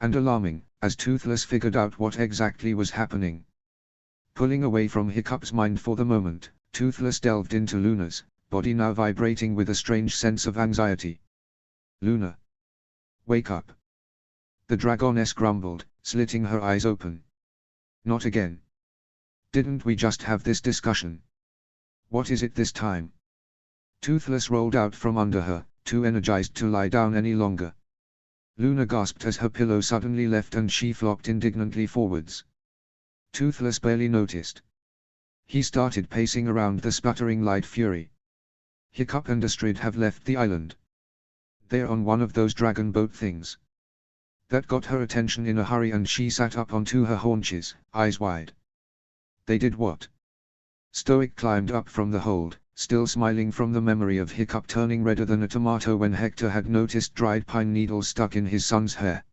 A: And alarming, as Toothless figured out what exactly was happening. Pulling away from Hiccup's mind for the moment, Toothless delved into Luna's, body now vibrating with a strange sense of anxiety. Luna. Wake up. The dragoness grumbled, slitting her eyes open. Not again. Didn't we just have this discussion? What is it this time? Toothless rolled out from under her, too energized to lie down any longer. Luna gasped as her pillow suddenly left and she flopped indignantly forwards. Toothless barely noticed. He started pacing around the sputtering Light Fury. Hiccup and Astrid have left the island. They're on one of those dragon boat things. That got her attention in a hurry and she sat up onto her haunches, eyes wide. They did what? Stoic climbed up from the hold, still smiling from the memory of Hiccup turning redder than a tomato when Hector had noticed dried pine needles stuck in his son's hair.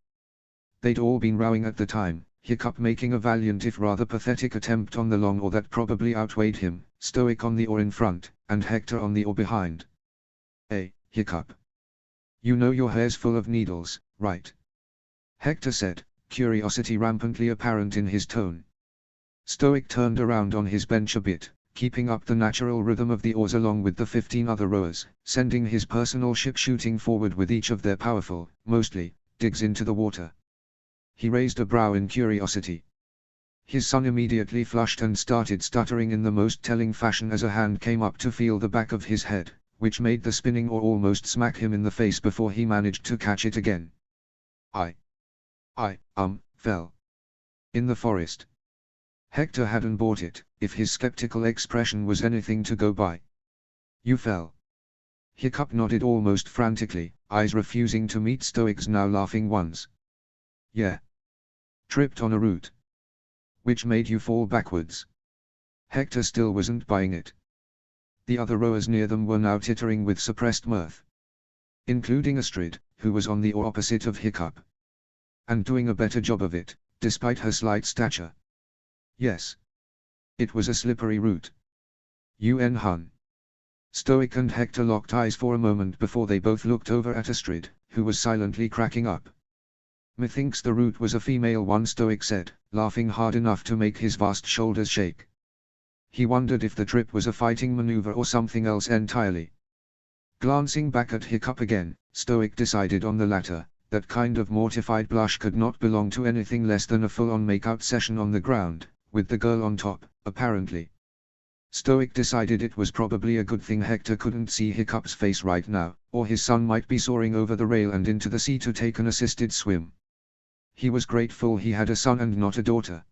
A: They'd all been rowing at the time, Hiccup making a valiant if rather pathetic attempt on the long oar that probably outweighed him, Stoic on the oar in front, and Hector on the oar behind. Hey, Hiccup. You know your hair's full of needles, right? Hector said, curiosity rampantly apparent in his tone. Stoic turned around on his bench a bit, keeping up the natural rhythm of the oars along with the 15 other rowers, sending his personal ship shooting forward with each of their powerful, mostly, digs into the water. He raised a brow in curiosity. His son immediately flushed and started stuttering in the most telling fashion as a hand came up to feel the back of his head, which made the spinning oar almost smack him in the face before he managed to catch it again. I fell. In the forest. Hector hadn't bought it, if his skeptical expression was anything to go by. You fell. Hiccup nodded almost frantically, eyes refusing to meet Stoic's now laughing ones. Yeah. Tripped on a root. Which made you fall backwards. Hector still wasn't buying it. The other rowers near them were now tittering with suppressed mirth. Including Astrid, who was on the oar opposite of Hiccup. And doing a better job of it, despite her slight stature. Yes. It was a slippery route. UN Hun. Stoic and Hector locked eyes for a moment before they both looked over at Astrid, who was silently cracking up. Methinks the route was a female one, Stoic said, laughing hard enough to make his vast shoulders shake. He wondered if the trip was a fighting maneuver or something else entirely. Glancing back at Hiccup again, Stoic decided on the latter, that kind of mortified blush could not belong to anything less than a full-on make-out session on the ground, with the girl on top, apparently. Stoic decided it was probably a good thing Hector couldn't see Hiccup's face right now, or his son might be soaring over the rail and into the sea to take an assisted swim. He was grateful he had a son and not a daughter.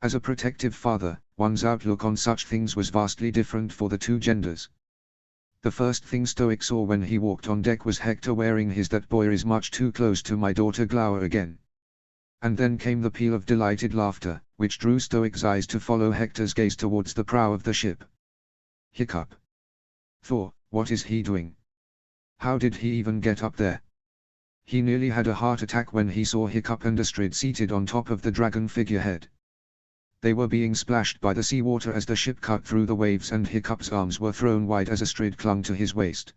A: As a protective father, one's outlook on such things was vastly different for the two genders. The first thing Stoic saw when he walked on deck was Hector wearing his "that boy is much too close to my daughter" glower again. And then came the peal of delighted laughter, which drew Stoic's eyes to follow Hector's gaze towards the prow of the ship. Hiccup. Thor, what is he doing? How did he even get up there? He nearly had a heart attack when he saw Hiccup and Astrid seated on top of the dragon figurehead. They were being splashed by the seawater as the ship cut through the waves, and Hiccup's arms were thrown wide as Astrid clung to his waist.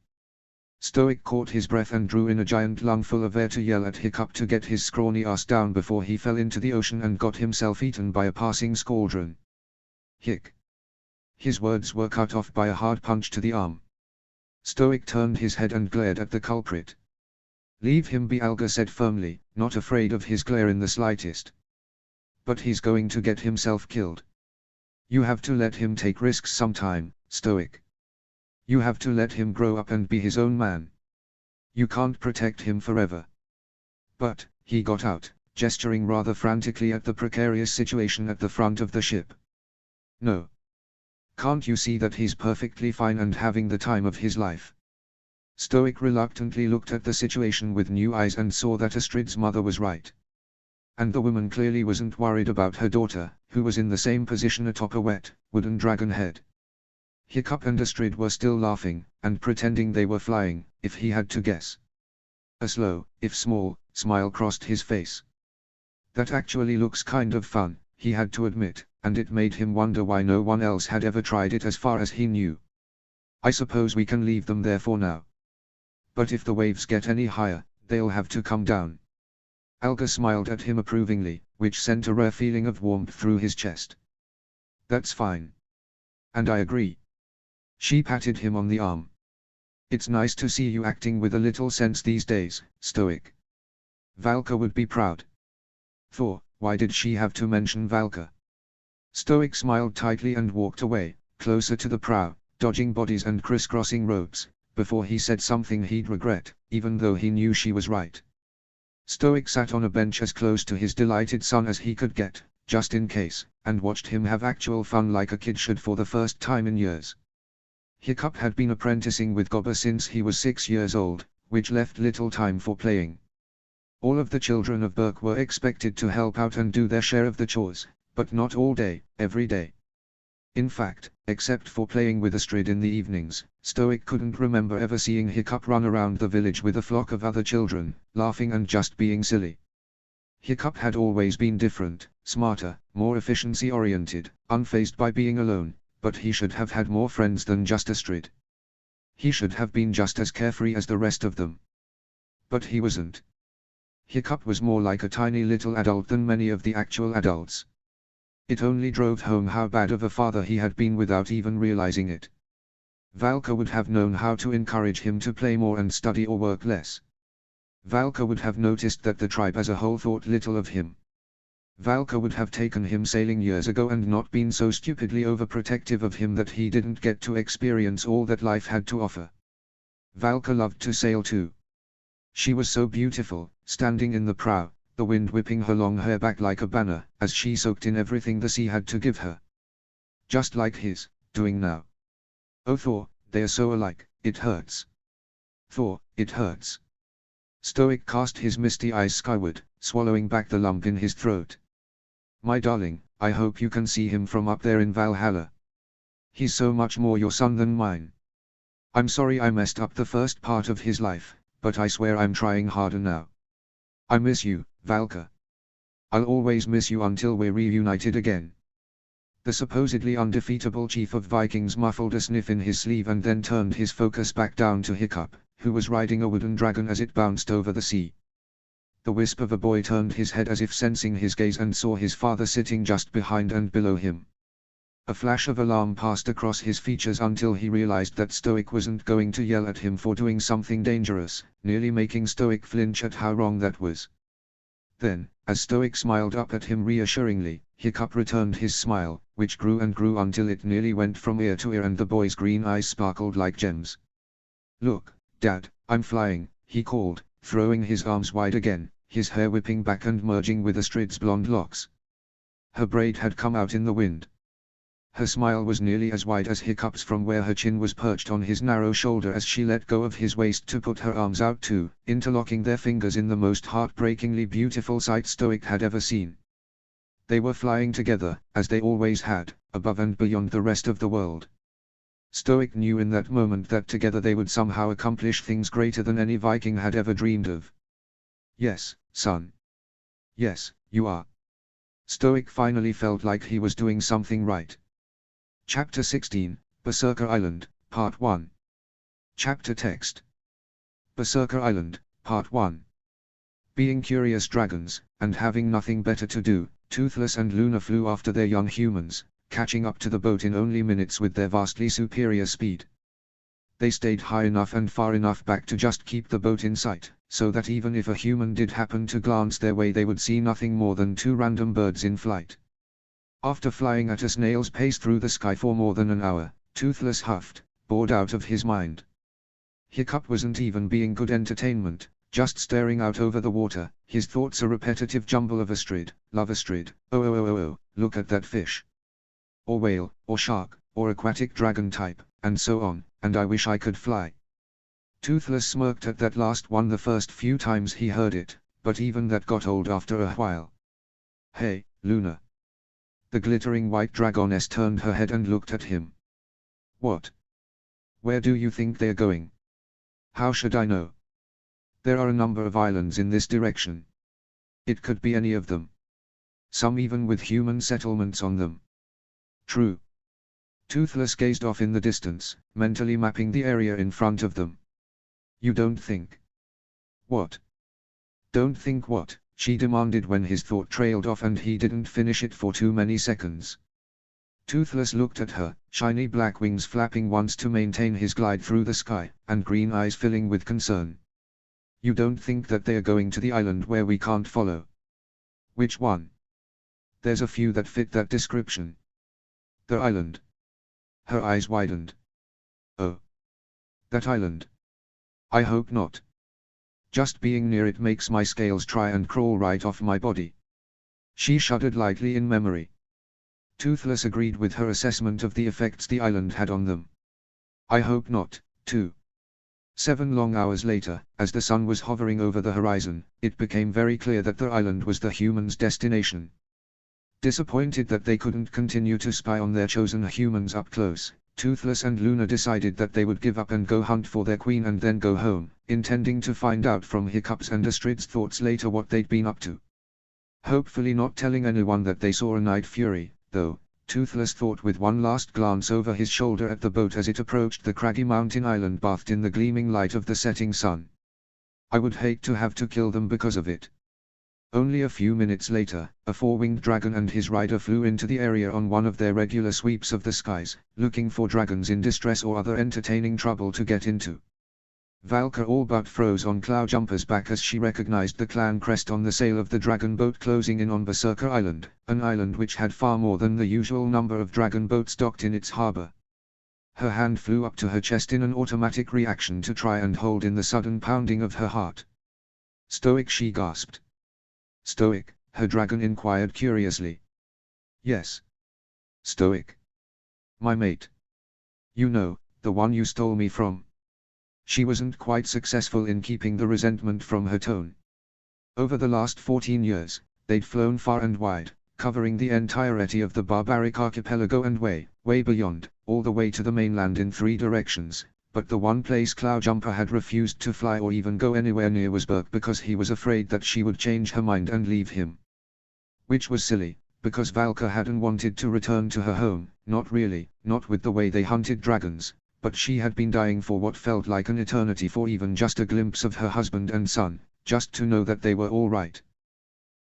A: Stoic caught his breath and drew in a giant lungful of air to yell at Hiccup to get his scrawny ass down before he fell into the ocean and got himself eaten by a passing squadron. Hic. His words were cut off by a hard punch to the arm. Stoic turned his head and glared at the culprit. "Leave him be," Alga said firmly, not afraid of his glare in the slightest. "But he's going to get himself killed. You have to let him take risks sometime, Stoic. You have to let him grow up and be his own man. You can't protect him forever." But, he got out, gesturing rather frantically at the precarious situation at the front of the ship. "No. Can't you see that he's perfectly fine and having the time of his life?" Stoic reluctantly looked at the situation with new eyes and saw that Astrid's mother was right. And the woman clearly wasn't worried about her daughter, who was in the same position atop a wet, wooden dragon head. Hiccup and Astrid were still laughing, and pretending they were flying, if he had to guess. A slow, if small, smile crossed his face. That actually looks kind of fun, he had to admit, and it made him wonder why no one else had ever tried it as far as he knew. "I suppose we can leave them there for now. But if the waves get any higher, they'll have to come down." Alga smiled at him approvingly, which sent a rare feeling of warmth through his chest. "That's fine. And I agree." She patted him on the arm. "It's nice to see you acting with a little sense these days, Stoic. Valka would be proud." Thor, why did she have to mention Valka? Stoic smiled tightly and walked away, closer to the prow, dodging bodies and crisscrossing ropes, before he said something he'd regret, even though he knew she was right. Stoic sat on a bench as close to his delighted son as he could get, just in case, and watched him have actual fun like a kid should for the first time in years. Hiccup had been apprenticing with Gobber since he was 6 years old, which left little time for playing. All of the children of Berk were expected to help out and do their share of the chores, but not all day, every day. In fact, except for playing with Astrid in the evenings, Stoic couldn't remember ever seeing Hiccup run around the village with a flock of other children, laughing and just being silly. Hiccup had always been different, smarter, more efficiency-oriented, unfazed by being alone, but he should have had more friends than just Astrid. He should have been just as carefree as the rest of them. But he wasn't. Hiccup was more like a tiny little adult than many of the actual adults. It only drove home how bad of a father he had been without even realizing it. Valka would have known how to encourage him to play more and study or work less. Valka would have noticed that the tribe as a whole thought little of him. Valka would have taken him sailing years ago and not been so stupidly overprotective of him that he didn't get to experience all that life had to offer. Valka loved to sail too. She was so beautiful, standing in the prow, the wind whipping her long hair back like a banner, as she soaked in everything the sea had to give her. Just like his, doing now. "Oh Thor, they are so alike, it hurts. Thor, it hurts." Stoic cast his misty eyes skyward, swallowing back the lump in his throat. "My darling, I hope you can see him from up there in Valhalla. He's so much more your son than mine. I'm sorry I messed up the first part of his life, but I swear I'm trying harder now. I miss you, Valka. I'll always miss you until we're reunited again." The supposedly undefeatable chief of Vikings muffled a sniff in his sleeve and then turned his focus back down to Hiccup, who was riding a wooden dragon as it bounced over the sea. The wisp of a boy turned his head as if sensing his gaze and saw his father sitting just behind and below him. A flash of alarm passed across his features until he realized that Stoic wasn't going to yell at him for doing something dangerous, nearly making Stoic flinch at how wrong that was. Then, as Stoic smiled up at him reassuringly, Hiccup returned his smile, which grew and grew until it nearly went from ear to ear and the boy's green eyes sparkled like gems. "Look, Dad, I'm flying," he called, throwing his arms wide again, his hair whipping back and merging with Astrid's blonde locks. Her braid had come out in the wind. Her smile was nearly as wide as Hiccup's from where her chin was perched on his narrow shoulder as she let go of his waist to put her arms out too, interlocking their fingers in the most heartbreakingly beautiful sight Stoic had ever seen. They were flying together, as they always had, above and beyond the rest of the world. Stoic knew in that moment that together they would somehow accomplish things greater than any Viking had ever dreamed of. "Yes, son. Yes, you are." Stoic finally felt like he was doing something right. Chapter 16, Berserker Island, Part 1. Chapter Text. Berserker Island, Part 1. Being curious dragons, and having nothing better to do, Toothless and Luna flew after their young humans, catching up to the boat in only minutes with their vastly superior speed. They stayed high enough and far enough back to just keep the boat in sight, so that even if a human did happen to glance their way they would see nothing more than two random birds in flight. After flying at a snail's pace through the sky for more than an hour, Toothless huffed, bored out of his mind. Hiccup wasn't even being good entertainment, just staring out over the water, his thoughts a repetitive jumble of Astrid, love Astrid, oh, look at that fish. Or whale, or shark, or aquatic dragon type, and so on, and I wish I could fly. Toothless smirked at that last one the first few times he heard it, but even that got old after a while. "Hey, Luna." The glittering white dragoness turned her head and looked at him. "What? Where do you think they're going?" "How should I know? There are a number of islands in this direction. It could be any of them. Some even with human settlements on them." "True." Toothless gazed off in the distance, mentally mapping the area in front of them. "You don't think?" "What? Don't think what?" she demanded when his thought trailed off and he didn't finish it for too many seconds. Toothless looked at her, shiny black wings flapping once to maintain his glide through the sky, and green eyes filling with concern. "You don't think that they are going to the island where we can't follow?" "Which one?" "There's a few that fit that description." "The island?" Her eyes widened. "Oh. That island? I hope not. Just being near it makes my scales try and crawl right off my body." She shuddered lightly in memory. Toothless agreed with her assessment of the effects the island had on them. "I hope not, too." 7 long hours later, as the sun was hovering over the horizon, it became very clear that the island was the humans' destination. Disappointed that they couldn't continue to spy on their chosen humans up close, Toothless and Luna decided that they would give up and go hunt for their queen and then go home, intending to find out from Hiccup's and Astrid's thoughts later what they'd been up to. Hopefully not telling anyone that they saw a night fury, though, Toothless thought with one last glance over his shoulder at the boat as it approached the craggy mountain island bathed in the gleaming light of the setting sun. "I would hate to have to kill them because of it." Only a few minutes later, a four-winged dragon and his rider flew into the area on one of their regular sweeps of the skies, looking for dragons in distress or other entertaining trouble to get into. Valka all but froze on Cloudjumper's back as she recognized the clan crest on the sail of the dragon boat closing in on Berserker Island, an island which had far more than the usual number of dragon boats docked in its harbor. Her hand flew up to her chest in an automatic reaction to try and hold in the sudden pounding of her heart. "Stoic," she gasped. "Stoic?" her dragon inquired curiously. "Yes. Stoic. My mate. You know, the one you stole me from." She wasn't quite successful in keeping the resentment from her tone. Over the last 14 years, they'd flown far and wide, covering the entirety of the barbaric archipelago and way beyond, all the way to the mainland in 3 directions. But the one place Cloudjumper had refused to fly or even go anywhere near was Berk because he was afraid that she would change her mind and leave him. Which was silly, because Valka hadn't wanted to return to her home, not really, not with the way they hunted dragons, but she had been dying for what felt like an eternity for even just a glimpse of her husband and son, just to know that they were all right.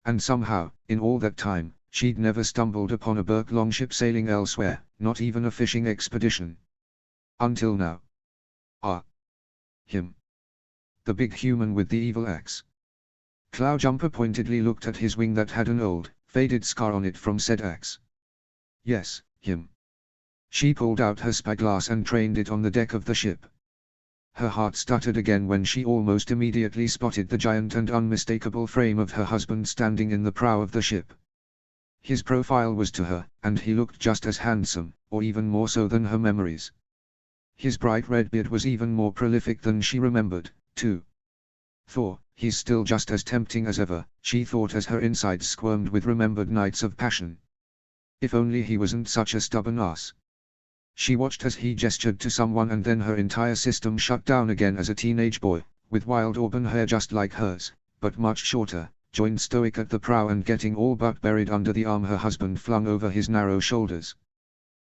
A: And somehow, in all that time, She'd never stumbled upon a Burke longship sailing elsewhere, not even a fishing expedition. Until now. Ah. Him. The big human with the evil axe. Cloudjumper pointedly looked at his wing that had an old, faded scar on it from said axe. Yes, him. She pulled out her spyglass and trained it on the deck of the ship. Her heart stuttered again when she almost immediately spotted the giant and unmistakable frame of her husband standing in the prow of the ship. His profile was to her, and he looked just as handsome, or even more so than her memories. His bright red beard was even more prolific than she remembered, too. Thor, he's still just as tempting as ever, she thought as her insides squirmed with remembered nights of passion. If only he wasn't such a stubborn ass. She watched as he gestured to someone and then her entire system shut down again as a teenage boy, with wild auburn hair just like hers, but much shorter, joined Stoic at the prow and getting all but buried under the arm her husband flung over his narrow shoulders.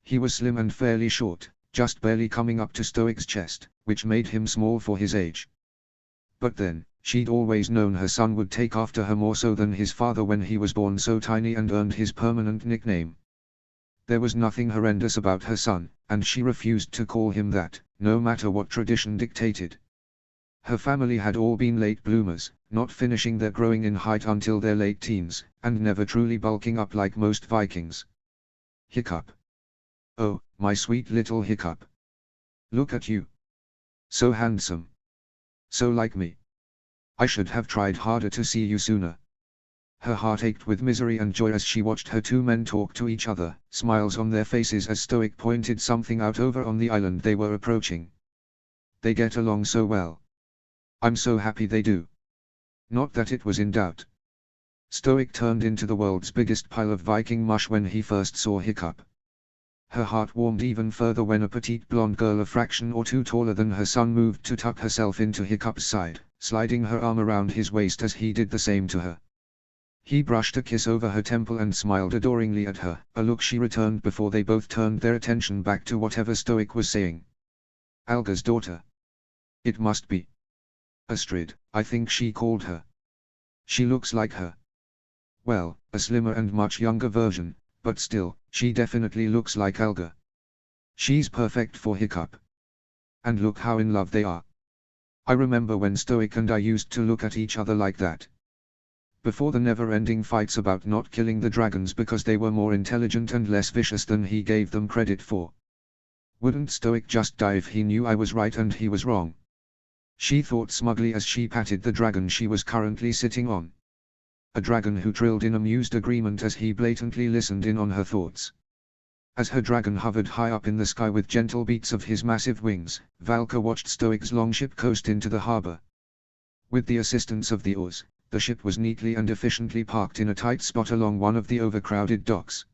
A: He was slim and fairly short, just barely coming up to Stoic's chest, which made him small for his age. But then, she'd always known her son would take after her more so than his father when he was born so tiny and earned his permanent nickname. There was nothing horrendous about her son, and she refused to call him that, no matter what tradition dictated. Her family had all been late bloomers, not finishing their growing in height until their late teens, and never truly bulking up like most Vikings. Hiccup. Oh, my sweet little Hiccup. Look at you. So handsome. So like me. I should have tried harder to see you sooner. Her heart ached with misery and joy as she watched her two men talk to each other, smiles on their faces as Stoic pointed something out over on the island they were approaching. They get along so well. I'm so happy they do. Not that it was in doubt. Stoic turned into the world's biggest pile of Viking mush when he first saw Hiccup. Her heart warmed even further when a petite blonde girl a fraction or two taller than her son moved to tuck herself into Hiccup's side, sliding her arm around his waist as he did the same to her. He brushed a kiss over her temple and smiled adoringly at her, a look she returned before they both turned their attention back to whatever Stoic was saying. Alga's daughter. It must be. Astrid, I think she called her. She looks like her. Well, a slimmer and much younger version, but still, she definitely looks like Alga. She's perfect for Hiccup. And look how in love they are. I remember when Stoic and I used to look at each other like that. Before the never-ending fights about not killing the dragons because they were more intelligent and less vicious than he gave them credit for. Wouldn't Stoic just die if he knew I was right and he was wrong? She thought smugly as she patted the dragon she was currently sitting on. A dragon who trilled in amused agreement as he blatantly listened in on her thoughts. As her dragon hovered high up in the sky with gentle beats of his massive wings, Valka watched Stoic's longship coast into the harbor. With the assistance of the oars, the ship was neatly and efficiently parked in a tight spot along one of the overcrowded docks.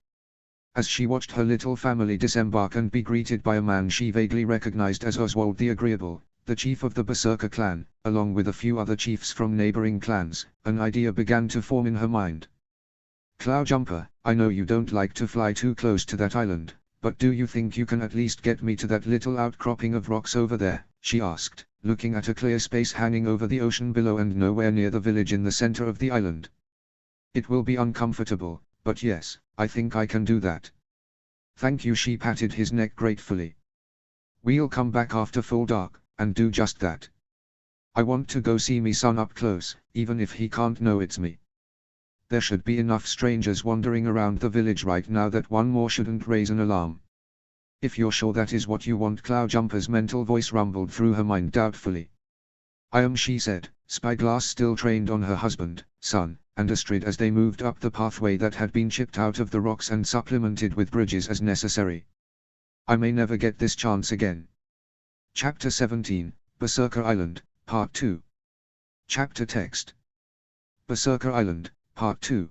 A: As she watched her little family disembark and be greeted by a man she vaguely recognized as Oswald the Agreeable, the chief of the Berserker clan, along with a few other chiefs from neighboring clans, an idea began to form in her mind. Cloudjumper, I know you don't like to fly too close to that island, but do you think you can at least get me to that little outcropping of rocks over there? She asked, looking at a clear space hanging over the ocean below and nowhere near the village in the center of the island. It will be uncomfortable, but yes, I think I can do that. Thank you. She patted his neck gratefully. We'll come back after full dark, and do just that. I want to go see me son up close, even if he can't know it's me. There should be enough strangers wandering around the village right now that one more shouldn't raise an alarm. If you're sure that is what you want, Cloudjumper's mental voice rumbled through her mind doubtfully. I am, she said, spyglass still trained on her husband, son, and Astrid as they moved up the pathway that had been chipped out of the rocks and supplemented with bridges as necessary. I may never get this chance again. Chapter 17, Berserker Island, Part 2. Chapter text. Berserker Island, Part 2.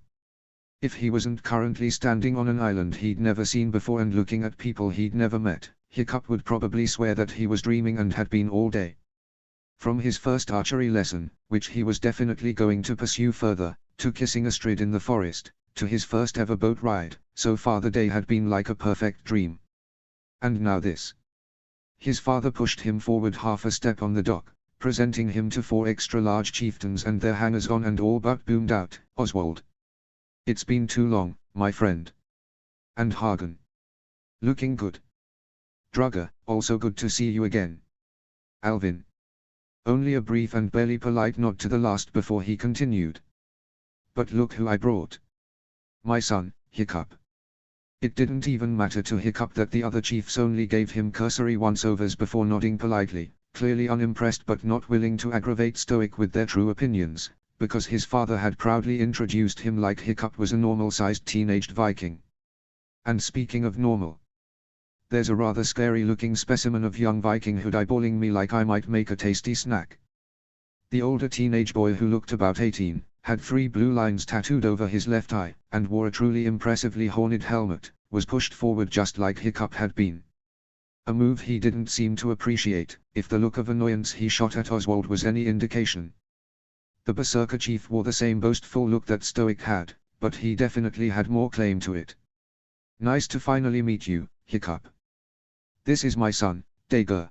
A: If he wasn't currently standing on an island he'd never seen before and looking at people he'd never met, Hiccup would probably swear that he was dreaming and had been all day. From his first archery lesson, which he was definitely going to pursue further, to kissing Astrid in the forest, to his first ever boat ride, so far the day had been like a perfect dream. And now this. His father pushed him forward half a step on the dock, presenting him to 4 extra-large chieftains and their hangers-on and all but boomed out, Oswald. It's been too long, my friend. And Hagen. Looking good. Drugger, also good to see you again. Alvin. Only a brief and barely polite nod to the last before he continued. But look who I brought. My son, Hiccup. It didn't even matter to Hiccup that the other chiefs only gave him cursory once-overs before nodding politely, clearly unimpressed but not willing to aggravate Stoic with their true opinions, because his father had proudly introduced him like Hiccup was a normal-sized teenaged Viking. And speaking of normal, there's a rather scary-looking specimen of young Vikinghood eyeballing me like I might make a tasty snack. The older teenage boy, who looked about 18, had 3 blue lines tattooed over his left eye, and wore a truly impressively horned helmet, was pushed forward just like Hiccup had been. A move he didn't seem to appreciate, if the look of annoyance he shot at Oswald was any indication. The Berserker chief wore the same boastful look that Stoic had, but he definitely had more claim to it. Nice to finally meet you, Hiccup. This is my son, Dager.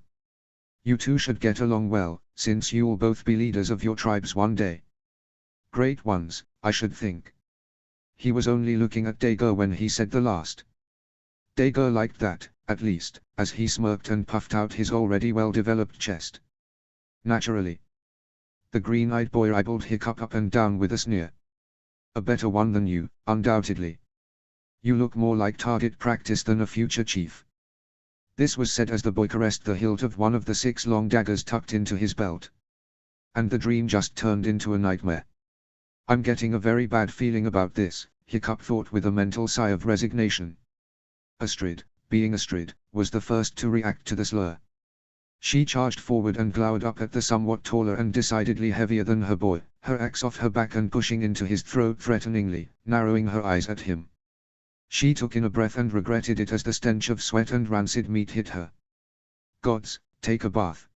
A: You two should get along well, since you'll both be leaders of your tribes one day. Great ones, I should think. He was only looking at Dager when he said the last. Dager liked that, at least, as he smirked and puffed out his already well-developed chest. Naturally. The green-eyed boy eyeballed Hiccup up and down with a sneer. A better one than you, undoubtedly. You look more like target practice than a future chief. This was said as the boy caressed the hilt of one of the 6 long daggers tucked into his belt. And the dream just turned into a nightmare. I'm getting a very bad feeling about this, Hiccup thought with a mental sigh of resignation. Astrid, being Astrid, was the first to react to the slur. She charged forward and glowered up at the somewhat taller and decidedly heavier than her boy, her axe off her back and pushing into his throat threateningly, narrowing her eyes at him. She took in a breath and regretted it as the stench of sweat and rancid meat hit her. Gods, take a bath.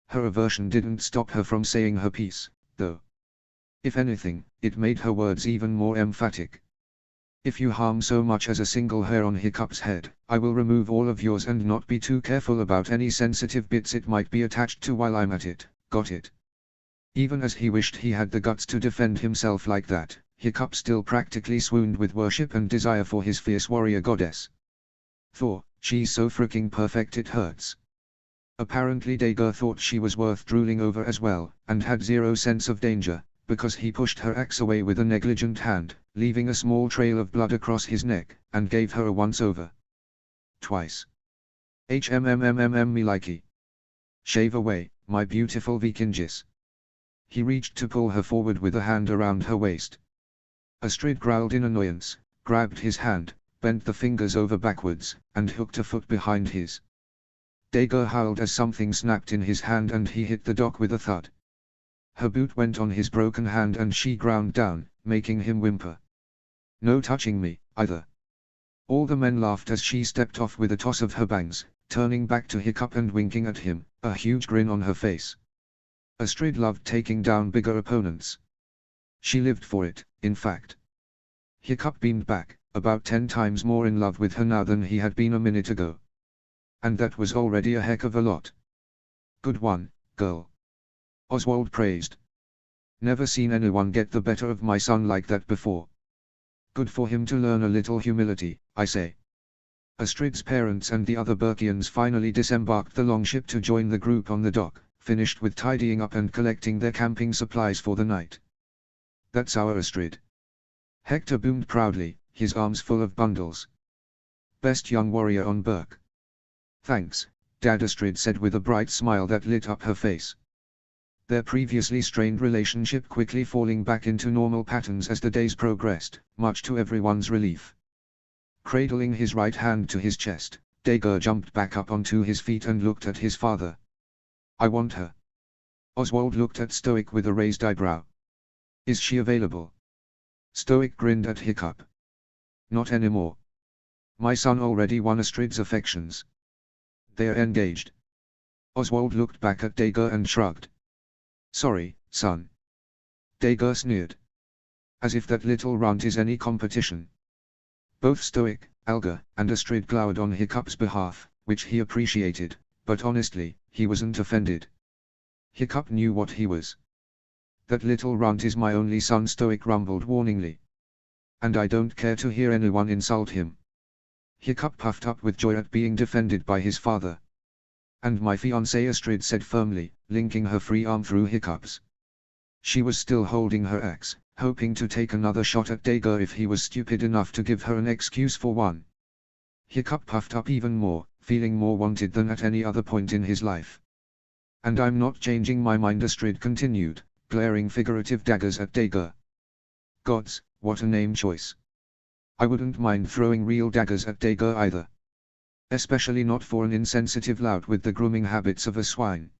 A: Her aversion didn't stop her from saying her piece, though. If anything, it made her words even more emphatic. If you harm so much as a single hair on Hiccup's head, I will remove all of yours and not be too careful about any sensitive bits it might be attached to while I'm at it, got it? Even as he wished he had the guts to defend himself like that, Hiccup still practically swooned with worship and desire for his fierce warrior goddess. Thor, she's so freaking perfect it hurts. Apparently Dager thought she was worth drooling over as well, and had zero sense of danger, because he pushed her axe away with a negligent hand, leaving a small trail of blood across his neck, and gave her a once-over. Twice. Me likey. Shave away, my beautiful Vikingis. He reached to pull her forward with a hand around her waist. Astrid growled in annoyance, grabbed his hand, bent the fingers over backwards, and hooked a foot behind his. Dager howled as something snapped in his hand and he hit the dock with a thud. Her boot went on his broken hand and she ground down, making him whimper. No touching me, either. All the men laughed as she stepped off with a toss of her bangs, turning back to Hiccup and winking at him, a huge grin on her face. Astrid loved taking down bigger opponents. She lived for it, in fact. Hiccup beamed back, about 10 times more in love with her now than he had been a minute ago. And that was already a heck of a lot. Good one, girl. Oswald praised. Never seen anyone get the better of my son like that before. Good for him to learn a little humility, I say. Astrid's parents and the other Burkians finally disembarked the longship to join the group on the dock, finished with tidying up and collecting their camping supplies for the night. That's our Astrid. Hector boomed proudly, his arms full of bundles. Best young warrior on Burke. Thanks, Dad, Astrid said with a bright smile that lit up her face. Their previously strained relationship quickly falling back into normal patterns as the days progressed, much to everyone's relief. Cradling his right hand to his chest, Dager jumped back up onto his feet and looked at his father. I want her. Oswald looked at Stoic with a raised eyebrow. Is she available? Stoic grinned at Hiccup. Not anymore. My son already won Astrid's affections. They're engaged. Oswald looked back at Dager and shrugged. Sorry, son. Dager sneered. As if that little runt is any competition. Both Stoic, Alga, and Astrid glowered on Hiccup's behalf, which he appreciated, but honestly, he wasn't offended. Hiccup knew what he was. That little runt is my only son, Stoic rumbled warningly. And I don't care to hear anyone insult him. Hiccup puffed up with joy at being defended by his father. And my fiancée Astrid said firmly, linking her free arm through Hiccup's. She was still holding her axe, hoping to take another shot at Dager if he was stupid enough to give her an excuse for one. Hiccup puffed up even more, feeling more wanted than at any other point in his life. And I'm not changing my mind, Astrid continued, glaring figurative daggers at Dager. Gods, what a name choice. I wouldn't mind throwing real daggers at Dager either. Especially not for an insensitive lout with the grooming habits of a swine.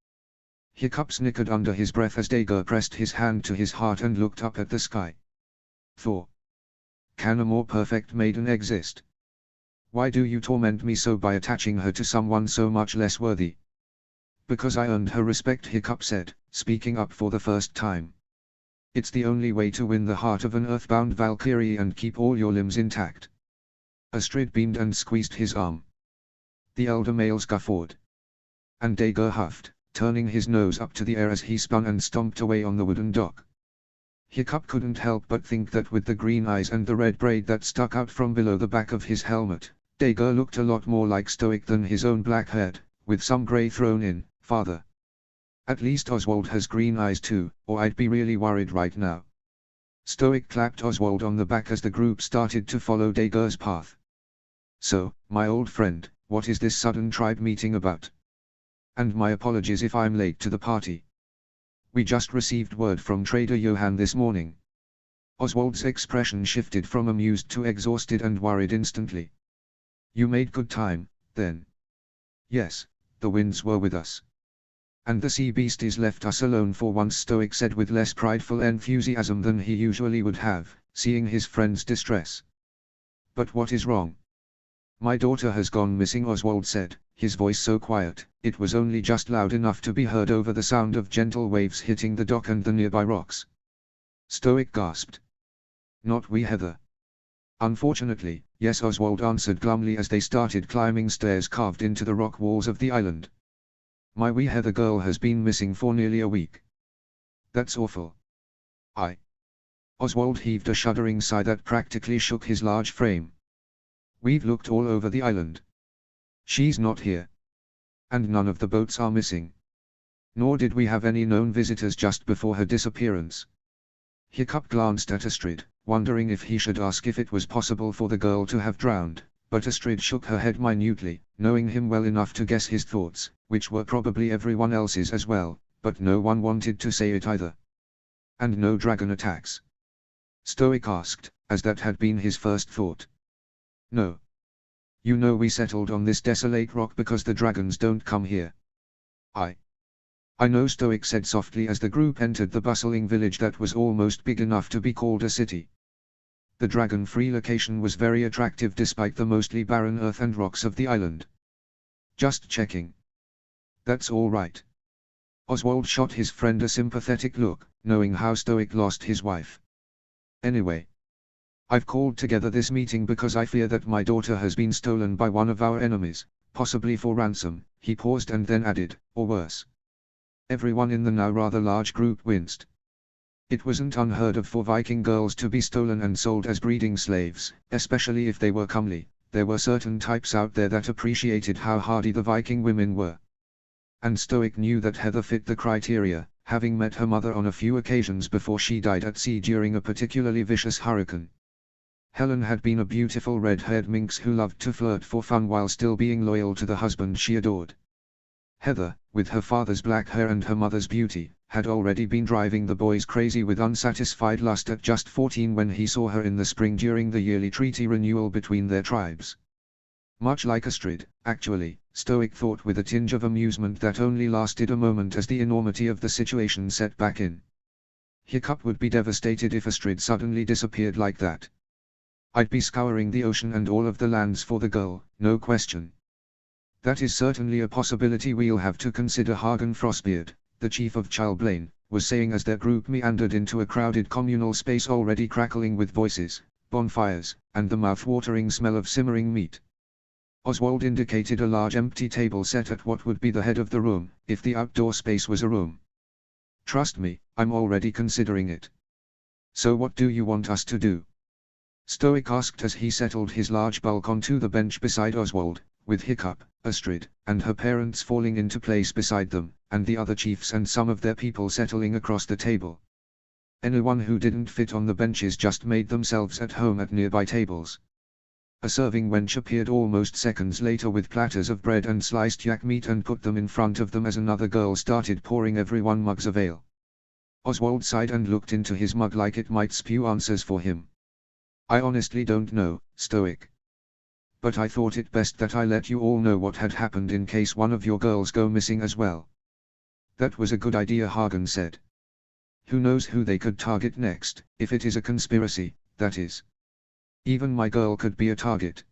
A: Hiccup snickered under his breath as Dager pressed his hand to his heart and looked up at the sky. Thor. Can a more perfect maiden exist? Why do you torment me so by attaching her to someone so much less worthy? Because I earned her respect, Hiccup said, speaking up for the first time. It's the only way to win the heart of an earthbound Valkyrie and keep all your limbs intact. Astrid beamed and squeezed his arm. The elder males guffawed. And Dager huffed, turning his nose up to the air as he spun and stomped away on the wooden dock. Hiccup couldn't help but think that with the green eyes and the red braid that stuck out from below the back of his helmet, Dager looked a lot more like Stoic than his own black head, with some grey thrown in. Father. At least Oswald has green eyes too, or I'd be really worried right now. Stoic clapped Oswald on the back as the group started to follow Dager's path. So, my old friend, what is this sudden tribe meeting about? And my apologies if I'm late to the party. We just received word from Trader Johann this morning. Oswald's expression shifted from amused to exhausted and worried instantly. You made good time, then. Yes, the winds were with us. And the sea beasties left us alone for once, Stoic said with less prideful enthusiasm than he usually would have, seeing his friend's distress. But what is wrong? My daughter has gone missing, Oswald said, his voice so quiet, it was only just loud enough to be heard over the sound of gentle waves hitting the dock and the nearby rocks. Stoic gasped. Not we, Heather. Unfortunately, yes, Oswald answered glumly as they started climbing stairs carved into the rock walls of the island. My wee Heather girl has been missing for nearly a week. That's awful. Oswald heaved a shuddering sigh that practically shook his large frame. We've looked all over the island. She's not here. And none of the boats are missing. Nor did we have any known visitors just before her disappearance. Hiccup glanced at Astrid, wondering if he should ask if it was possible for the girl to have drowned, but Astrid shook her head minutely, knowing him well enough to guess his thoughts, which were probably everyone else's as well, but no one wanted to say it either. And no dragon attacks? Stoic asked, as that had been his first thought. No. You know we settled on this desolate rock because the dragons don't come here. I know, Stoic said softly as the group entered the bustling village that was almost big enough to be called a city. The dragon-free location was very attractive despite the mostly barren earth and rocks of the island. Just checking. That's all right. Oswald shot his friend a sympathetic look, knowing how Stoic lost his wife. Anyway. I've called together this meeting because I fear that my daughter has been stolen by one of our enemies, possibly for ransom, he paused and then added, or worse. Everyone in the now rather large group winced. It wasn't unheard of for Viking girls to be stolen and sold as breeding slaves, especially if they were comely. There were certain types out there that appreciated how hardy the Viking women were. And Stoic knew that Heather fit the criteria, having met her mother on a few occasions before she died at sea during a particularly vicious hurricane. Helen had been a beautiful red-haired minx who loved to flirt for fun while still being loyal to the husband she adored. Heather, with her father's black hair and her mother's beauty, had already been driving the boys crazy with unsatisfied lust at just 14 when he saw her in the spring during the yearly treaty renewal between their tribes. Much like Astrid, actually, Stoic thought with a tinge of amusement that only lasted a moment as the enormity of the situation set back in. Hiccup would be devastated if Astrid suddenly disappeared like that. I'd be scouring the ocean and all of the lands for the girl, no question. That is certainly a possibility we'll have to consider, Hagen Frostbeard, the chief of Chilblain, was saying as their group meandered into a crowded communal space already crackling with voices, bonfires, and the mouth-watering smell of simmering meat. Oswald indicated a large empty table set at what would be the head of the room, if the outdoor space was a room. Trust me, I'm already considering it. So what do you want us to do? Stoic asked as he settled his large bulk onto the bench beside Oswald, with Hiccup, Astrid, and her parents falling into place beside them, and the other chiefs and some of their people settling across the table. Anyone who didn't fit on the benches just made themselves at home at nearby tables. A serving wench appeared almost seconds later with platters of bread and sliced yak meat and put them in front of them as another girl started pouring everyone mugs of ale. Oswald sighed and looked into his mug like it might spew answers for him. I honestly don't know, Stoic. But I thought it best that I let you all know what had happened in case one of your girls go missing as well. That was a good idea, Hagen said. Who knows who they could target next, if it is a conspiracy, that is. Even my girl could be a target.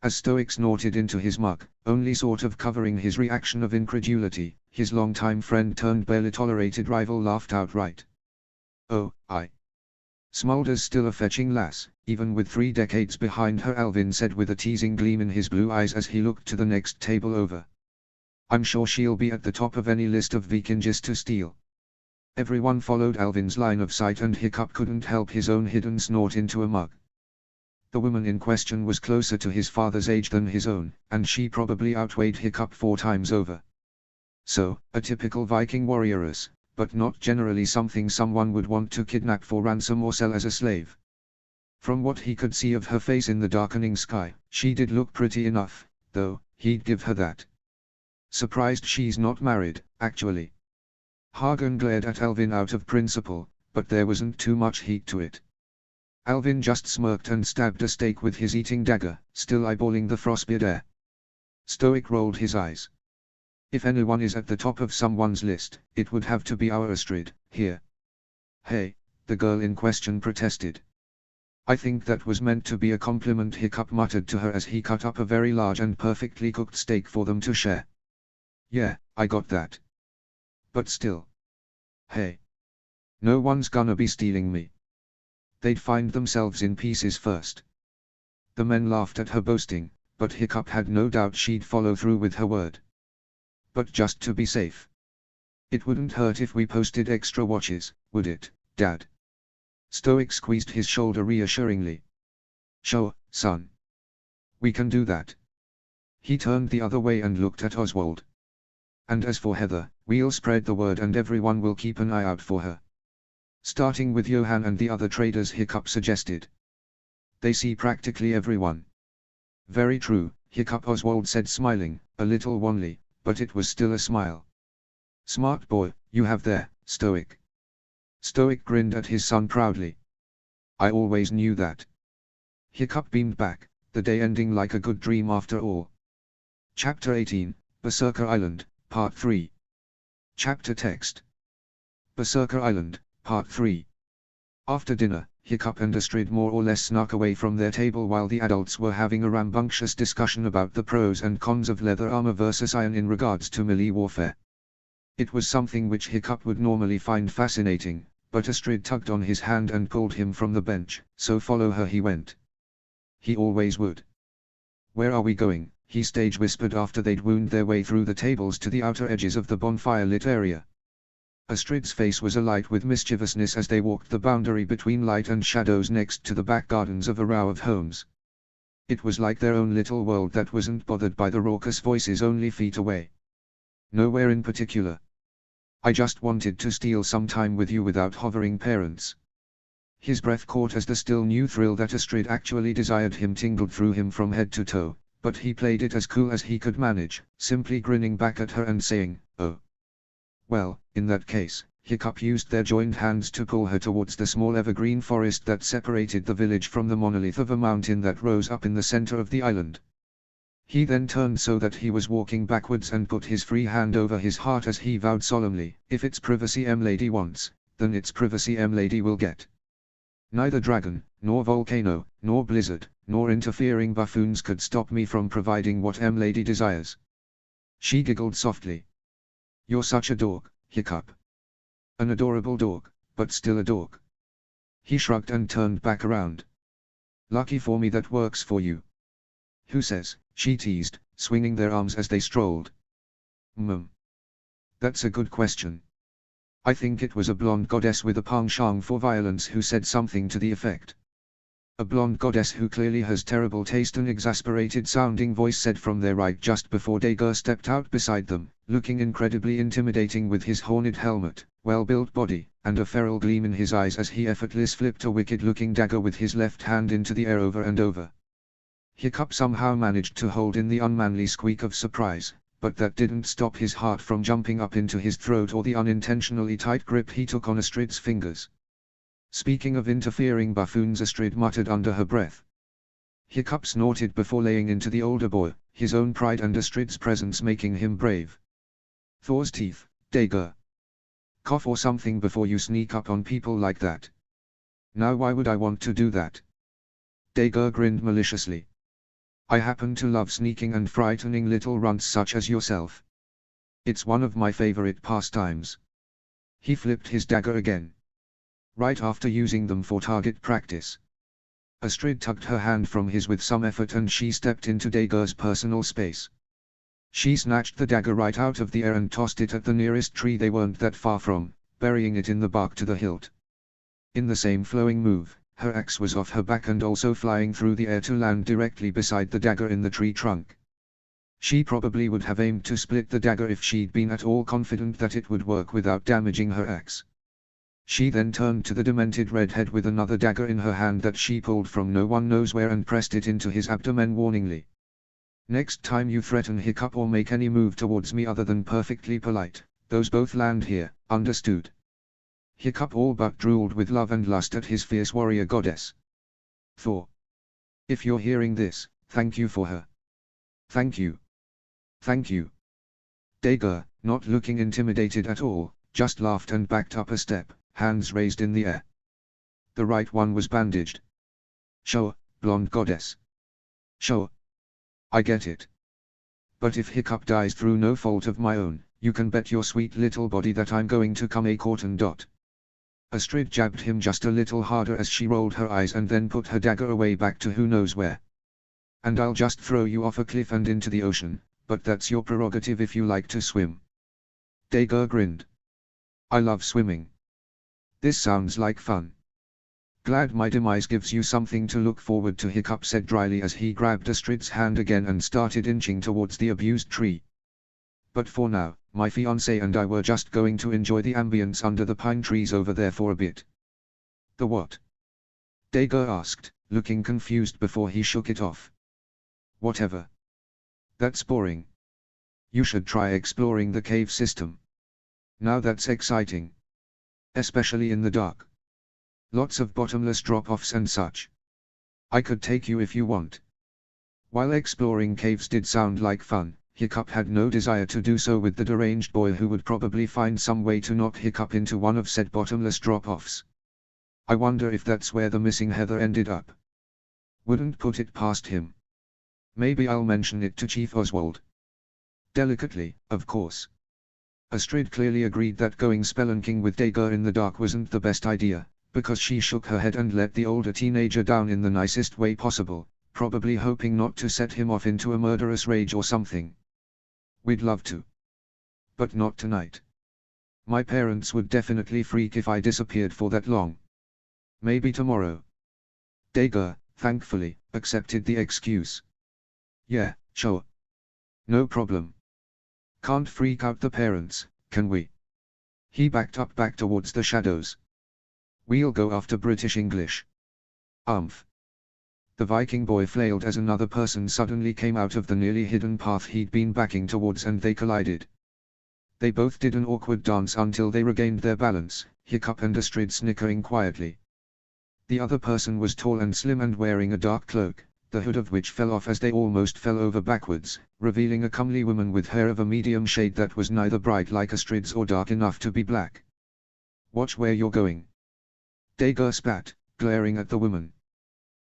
A: As Stoic snorted into his mug, only sort of covering his reaction of incredulity, his longtime friend turned barely tolerated rival laughed outright. Oh, I. Smolder's still a fetching lass, even with 3 decades behind her, Alvin said with a teasing gleam in his blue eyes as he looked to the next table over. I'm sure she'll be at the top of any list of Vikingers to steal. Everyone followed Alvin's line of sight and Hiccup couldn't help his own hidden snort into a mug. The woman in question was closer to his father's age than his own, and she probably outweighed Hiccup 4 times over. So, a typical Viking warrioress, but not generally something someone would want to kidnap for ransom or sell as a slave. From what he could see of her face in the darkening sky, she did look pretty enough, though, he'd give her that. Surprised she's not married, actually. Hagen glared at Alvin out of principle, but there wasn't too much heat to it. Alvin just smirked and stabbed a steak with his eating dagger, still eyeballing the Frostbeard heir. Stoic rolled his eyes. If anyone is at the top of someone's list, it would have to be our Astrid, here. Hey, the girl in question protested. I think that was meant to be a compliment, Hiccup muttered to her as he cut up a very large and perfectly cooked steak for them to share. Yeah, I got that. But still. Hey. No one's gonna be stealing me. They'd find themselves in pieces first. The men laughed at her boasting, but Hiccup had no doubt she'd follow through with her word. But just to be safe. It wouldn't hurt if we posted extra watches, would it, Dad? Stoic squeezed his shoulder reassuringly. Sure, son. We can do that. He turned the other way and looked at Oswald. And as for Heather, we'll spread the word and everyone will keep an eye out for her. Starting with Johan and the other traders, Hiccup suggested. They see practically everyone. Very true, Hiccup, Oswald said, smiling, a little wanly, but it was still a smile. Smart boy, you have there, Stoic. Stoic grinned at his son proudly. I always knew that. Hiccup beamed back, the day ending like a good dream after all. Chapter 18, Berserker Island, Part 3. Chapter text. Berserker Island, Part 3. After dinner, Hiccup and Astrid more or less snuck away from their table while the adults were having a rambunctious discussion about the pros and cons of leather armor versus iron in regards to melee warfare. It was something which Hiccup would normally find fascinating, but Astrid tugged on his hand and pulled him from the bench, so follow her he went. He always would. Where are we going? He stage whispered after they'd wound their way through the tables to the outer edges of the bonfire-lit area. Astrid's face was alight with mischievousness as they walked the boundary between light and shadows next to the back gardens of a row of homes. It was like their own little world that wasn't bothered by the raucous voices only feet away. Nowhere in particular. I just wanted to steal some time with you without hovering, parents. His breath caught as the still new thrill that Astrid actually desired him tingled through him from head to toe, but he played it as cool as he could manage, simply grinning back at her and saying, oh. Well, in that case, Hiccup used their joined hands to pull her towards the small evergreen forest that separated the village from the monolith of a mountain that rose up in the center of the island. He then turned so that he was walking backwards and put his free hand over his heart as he vowed solemnly, if it's privacy M-Lady wants, then it's privacy M-Lady will get. Neither dragon, nor volcano, nor blizzard, nor interfering buffoons could stop me from providing what M-Lady desires. She giggled softly. You're such a dork, Hiccup. An adorable dork, but still a dork. He shrugged and turned back around. Lucky for me that works for you. Who says? She teased, swinging their arms as they strolled. That's a good question. I think it was a blonde goddess with a penchant for violence who said something to the effect. A blonde goddess who clearly has terrible taste, an exasperated sounding voice said from their right just before Dagur stepped out beside them, looking incredibly intimidating with his horned helmet, well-built body, and a feral gleam in his eyes as he effortlessly flipped a wicked-looking dagger with his left hand into the air over and over. Hiccup somehow managed to hold in the unmanly squeak of surprise, but that didn't stop his heart from jumping up into his throat or the unintentionally tight grip he took on Astrid's fingers. Speaking of interfering buffoons, Astrid muttered under her breath. Hiccup snorted before laying into the older boy, his own pride and Astrid's presence making him brave. Thor's teeth, Dagur. Cough or something before you sneak up on people like that. Now why would I want to do that? Dagur grinned maliciously. I happen to love sneaking and frightening little runts such as yourself. It's one of my favorite pastimes. He flipped his dagger again. Right after using them for target practice. Astrid tugged her hand from his with some effort and she stepped into Dagur's personal space. She snatched the dagger right out of the air and tossed it at the nearest tree they weren't that far from, burying it in the bark to the hilt. In the same flowing move, her axe was off her back and also flying through the air to land directly beside the dagger in the tree trunk. She probably would have aimed to split the dagger if she'd been at all confident that it would work without damaging her axe. She then turned to the demented redhead with another dagger in her hand that she pulled from no one knows where and pressed it into his abdomen warningly. Next time you threaten Hiccup or make any move towards me other than perfectly polite, those both land here, understood? Hiccup all but drooled with love and lust at his fierce warrior goddess. Thor. If you're hearing this, thank you for her. Thank you. Thank you. Dagur, not looking intimidated at all, just laughed and backed up a step, hands raised in the air. The right one was bandaged. Sure, blonde goddess. Sure. I get it. But if Hiccup dies through no fault of my own, you can bet your sweet little body that I'm going to come a cotton dot. Astrid jabbed him just a little harder as she rolled her eyes and then put her dagger away back to who knows where. And I'll just throw you off a cliff and into the ocean, but that's your prerogative if you like to swim. Dagur grinned. I love swimming. This sounds like fun. Glad my demise gives you something to look forward to, Hiccup said dryly as he grabbed Astrid's hand again and started inching towards the abused tree. But for now, my fiancé and I were just going to enjoy the ambience under the pine trees over there for a bit. The what? Dagur asked, looking confused before he shook it off. Whatever. That's boring. You should try exploring the cave system. Now that's exciting. Especially in the dark. Lots of bottomless drop-offs and such. I could take you if you want. While exploring caves did sound like fun, Hiccup had no desire to do so with the deranged boy who would probably find some way to knock Hiccup into one of said bottomless drop-offs. I wonder if that's where the missing Heather ended up. Wouldn't put it past him. Maybe I'll mention it to Chief Oswald. Delicately, of course. Astrid clearly agreed that going spelunking with Dagur in the dark wasn't the best idea, because she shook her head and let the older teenager down in the nicest way possible, probably hoping not to set him off into a murderous rage or something. We'd love to. But not tonight. My parents would definitely freak if I disappeared for that long. Maybe tomorrow. Dagur, thankfully, accepted the excuse. Yeah, sure. No problem. Can't freak out the parents, can we? He backed up back towards the shadows. We'll go after British English. Umph. The Viking boy flailed as another person suddenly came out of the nearly hidden path he'd been backing towards and they collided. They both did an awkward dance until they regained their balance, Hiccup and Astrid snickering quietly. The other person was tall and slim and wearing a dark cloak, the hood of which fell off as they almost fell over backwards, revealing a comely woman with hair of a medium shade that was neither bright like Astrid's or dark enough to be black. Watch where you're going. Dagur spat, glaring at the woman.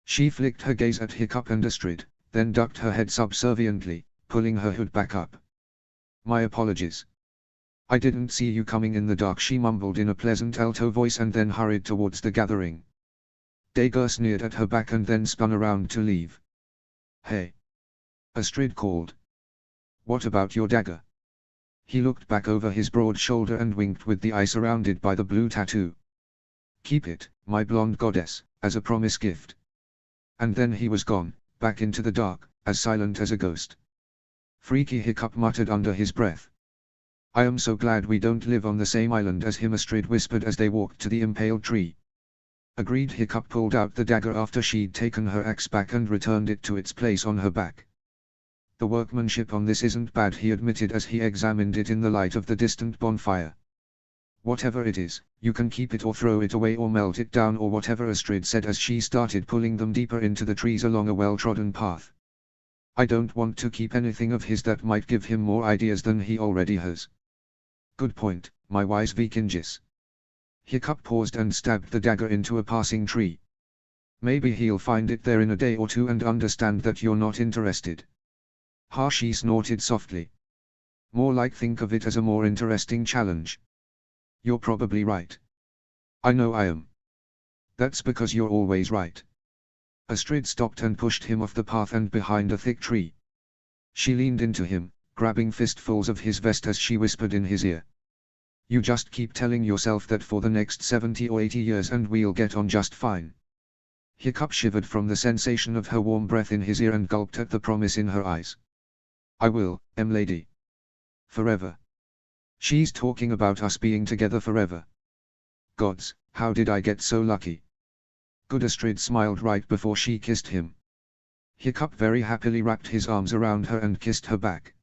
A: She flicked her gaze at Hiccup and Astrid, then ducked her head subserviently, pulling her hood back up. My apologies. I didn't see you coming in the dark, she mumbled in a pleasant alto voice and then hurried towards the gathering. Dagur sneered at her back and then spun around to leave. Hey! Astrid called. What about your dagger? He looked back over his broad shoulder and winked with the eye surrounded by the blue tattoo. Keep it, my blonde goddess, as a promise gift. And then he was gone, back into the dark, as silent as a ghost. Freaky, Hiccup muttered under his breath. I am so glad we don't live on the same island as him, Astrid whispered as they walked to the impaled tree. Agreed. Hiccup pulled out the dagger after she'd taken her axe back and returned it to its place on her back. The workmanship on this isn't bad, he admitted as he examined it in the light of the distant bonfire. Whatever it is, you can keep it or throw it away or melt it down or whatever, Astrid said as she started pulling them deeper into the trees along a well-trodden path. I don't want to keep anything of his that might give him more ideas than he already has. Good point, my wise Vikingis. Hiccup paused and stabbed the dagger into a passing tree. Maybe he'll find it there in a day or two and understand that you're not interested. Ha, she snorted softly. More like think of it as a more interesting challenge. You're probably right. I know I am. That's because you're always right. Astrid stopped and pushed him off the path and behind a thick tree. She leaned into him, grabbing fistfuls of his vest as she whispered in his ear. You just keep telling yourself that for the next 70 or 80 years and we'll get on just fine. Hiccup shivered from the sensation of her warm breath in his ear and gulped at the promise in her eyes. I will, lady. Forever. She's talking about us being together forever. Gods, how did I get so lucky? Good. Astrid smiled right before she kissed him. Hiccup very happily wrapped his arms around her and kissed her back.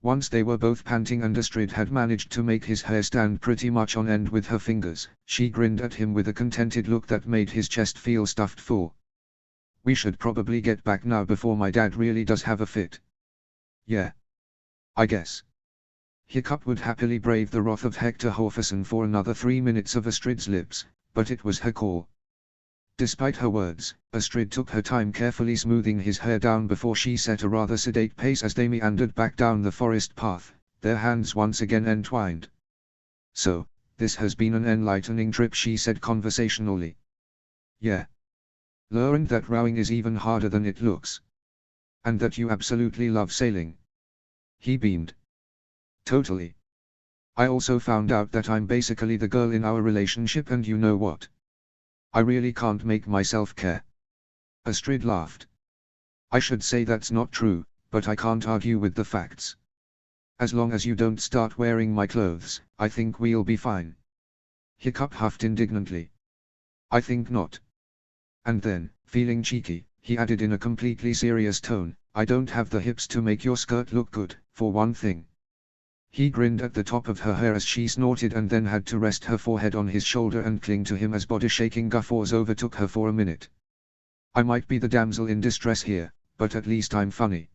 A: Once they were both panting and Astrid had managed to make his hair stand pretty much on end with her fingers, she grinned at him with a contented look that made his chest feel stuffed full. We should probably get back now before my dad really does have a fit. Yeah. I guess. Hiccup would happily brave the wrath of Hector Horferson for another 3 minutes of Astrid's lips, but it was her call. Despite her words, Astrid took her time carefully smoothing his hair down before she set a rather sedate pace as they meandered back down the forest path, their hands once again entwined. So, this has been an enlightening trip, she said conversationally. Yeah. Learned that rowing is even harder than it looks. And that you absolutely love sailing. He beamed. Totally. I also found out that I'm basically the girl in our relationship, and you know what? I really can't make myself care. Astrid laughed. I should say that's not true, but I can't argue with the facts. As long as you don't start wearing my clothes, I think we'll be fine. Hiccup huffed indignantly. I think not. And then, feeling cheeky, he added in a completely serious tone, I don't have the hips to make your skirt look good, for one thing. He grinned at the top of her hair as she snorted and then had to rest her forehead on his shoulder and cling to him as body-shaking guffaws overtook her for a minute. I might be the damsel in distress here, but at least I'm funny.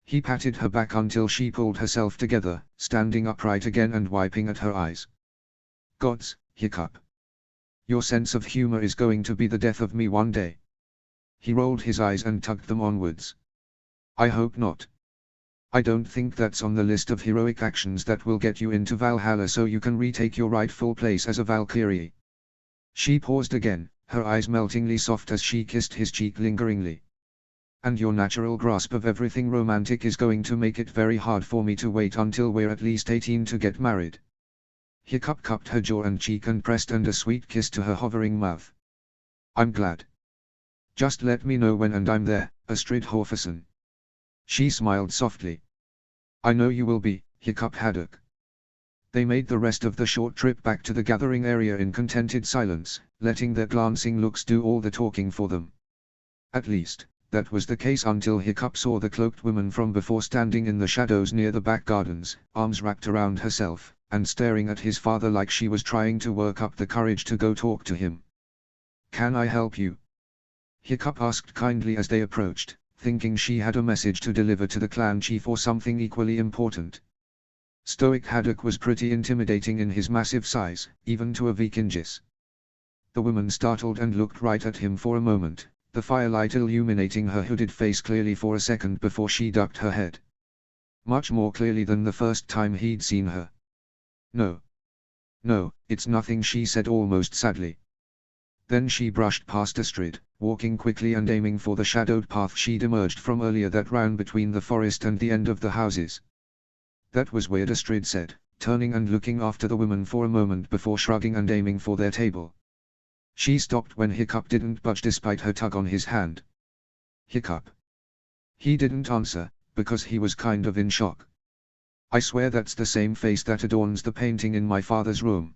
A: He patted her back until she pulled herself together, standing upright again and wiping at her eyes. Gods, Hiccup. Your sense of humor is going to be the death of me one day. He rolled his eyes and tugged them onwards. I hope not. I don't think that's on the list of heroic actions that will get you into Valhalla so you can retake your rightful place as a Valkyrie. She paused again, her eyes meltingly soft as she kissed his cheek lingeringly. And your natural grasp of everything romantic is going to make it very hard for me to wait until we're at least 18 to get married. Hiccup cupped her jaw and cheek and pressed a sweet kiss to her hovering mouth. I'm glad. Just let me know when and I'm there, Astrid Horferson. She smiled softly. I know you will be, Hiccup Haddock. They made the rest of the short trip back to the gathering area in contented silence, letting their glancing looks do all the talking for them. At least, that was the case until Hiccup saw the cloaked woman from before standing in the shadows near the back gardens, arms wrapped around herself, and staring at his father like she was trying to work up the courage to go talk to him. Can I help you? Hiccup asked kindly as they approached, thinking she had a message to deliver to the clan chief or something equally important. Stoic Haddock was pretty intimidating in his massive size, even to a Vikingis. The woman startled and looked right at him for a moment, the firelight illuminating her hooded face clearly for a second before she ducked her head. Much more clearly than the first time he'd seen her. No. No, it's nothing, she said almost sadly. Then she brushed past Astrid, walking quickly and aiming for the shadowed path she'd emerged from earlier that ran between the forest and the end of the houses. That was weird, Astrid said, turning and looking after the woman for a moment before shrugging and aiming for their table. She stopped when Hiccup didn't budge despite her tug on his hand. Hiccup. He didn't answer, because he was kind of in shock. I swear that's the same face that adorns the painting in my father's room.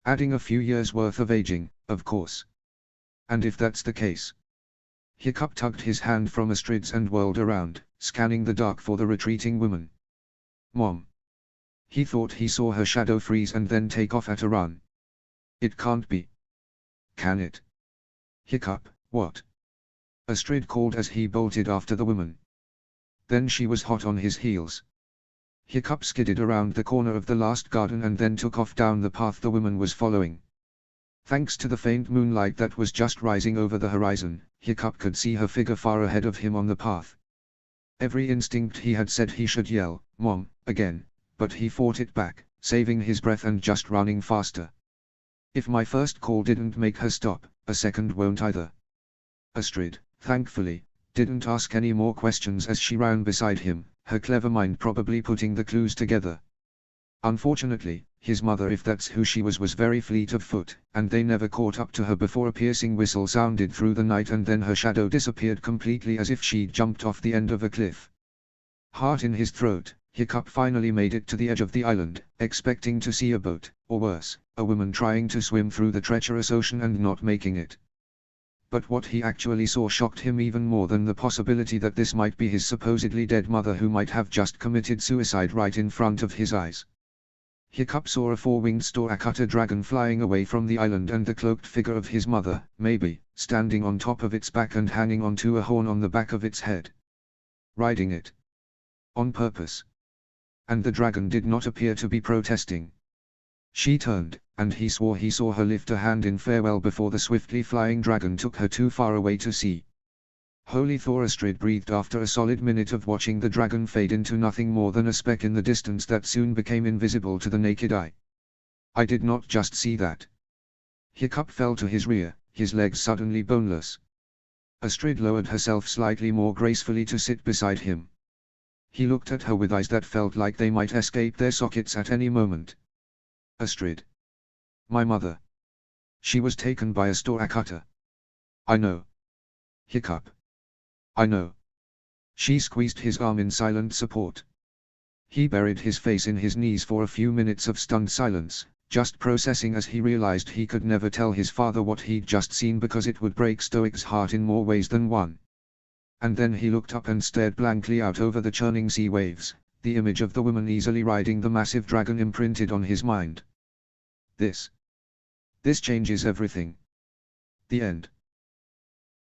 A: Adding a few years worth of aging, of course. And if that's the case. Hiccup tugged his hand from Astrid's and whirled around, scanning the dark for the retreating woman. Mom. He thought he saw her shadow freeze and then take off at a run. It can't be. Can it? Hiccup, what? Astrid called as he bolted after the woman. Then she was hot on his heels. Hiccup skidded around the corner of the last garden and then took off down the path the woman was following. Thanks to the faint moonlight that was just rising over the horizon, Hiccup could see her figure far ahead of him on the path. Every instinct he had said he should yell, "Mom," again, but he fought it back, saving his breath and just running faster. If my first call didn't make her stop, a second won't either. Astrid, thankfully, didn't ask any more questions as she ran beside him, her clever mind probably putting the clues together. Unfortunately, his mother, if that's who she was very fleet of foot, and they never caught up to her before a piercing whistle sounded through the night and then her shadow disappeared completely as if she'd jumped off the end of a cliff. Heart in his throat, Hiccup finally made it to the edge of the island, expecting to see a boat, or worse, a woman trying to swim through the treacherous ocean and not making it. But what he actually saw shocked him even more than the possibility that this might be his supposedly dead mother who might have just committed suicide right in front of his eyes. Hiccup saw a four-winged Storacutter dragon flying away from the island and the cloaked figure of his mother, maybe, standing on top of its back and hanging onto a horn on the back of its head. Riding it. On purpose. And the dragon did not appear to be protesting. She turned, and he swore he saw her lift a hand in farewell before the swiftly flying dragon took her too far away to see. Holy Thor! Astrid breathed after a solid minute of watching the dragon fade into nothing more than a speck in the distance that soon became invisible to the naked eye. I did not just see that. Hiccup fell to his rear, his legs suddenly boneless. Astrid lowered herself slightly more gracefully to sit beside him. He looked at her with eyes that felt like they might escape their sockets at any moment. Astrid. My mother. She was taken by a Storacutter. I know. Hiccup. I know. She squeezed his arm in silent support. He buried his face in his knees for a few minutes of stunned silence, just processing as he realized he could never tell his father what he'd just seen because it would break Stoic's heart in more ways than one. And then he looked up and stared blankly out over the churning sea waves, the image of the woman easily riding the massive dragon imprinted on his mind. This changes everything. The end.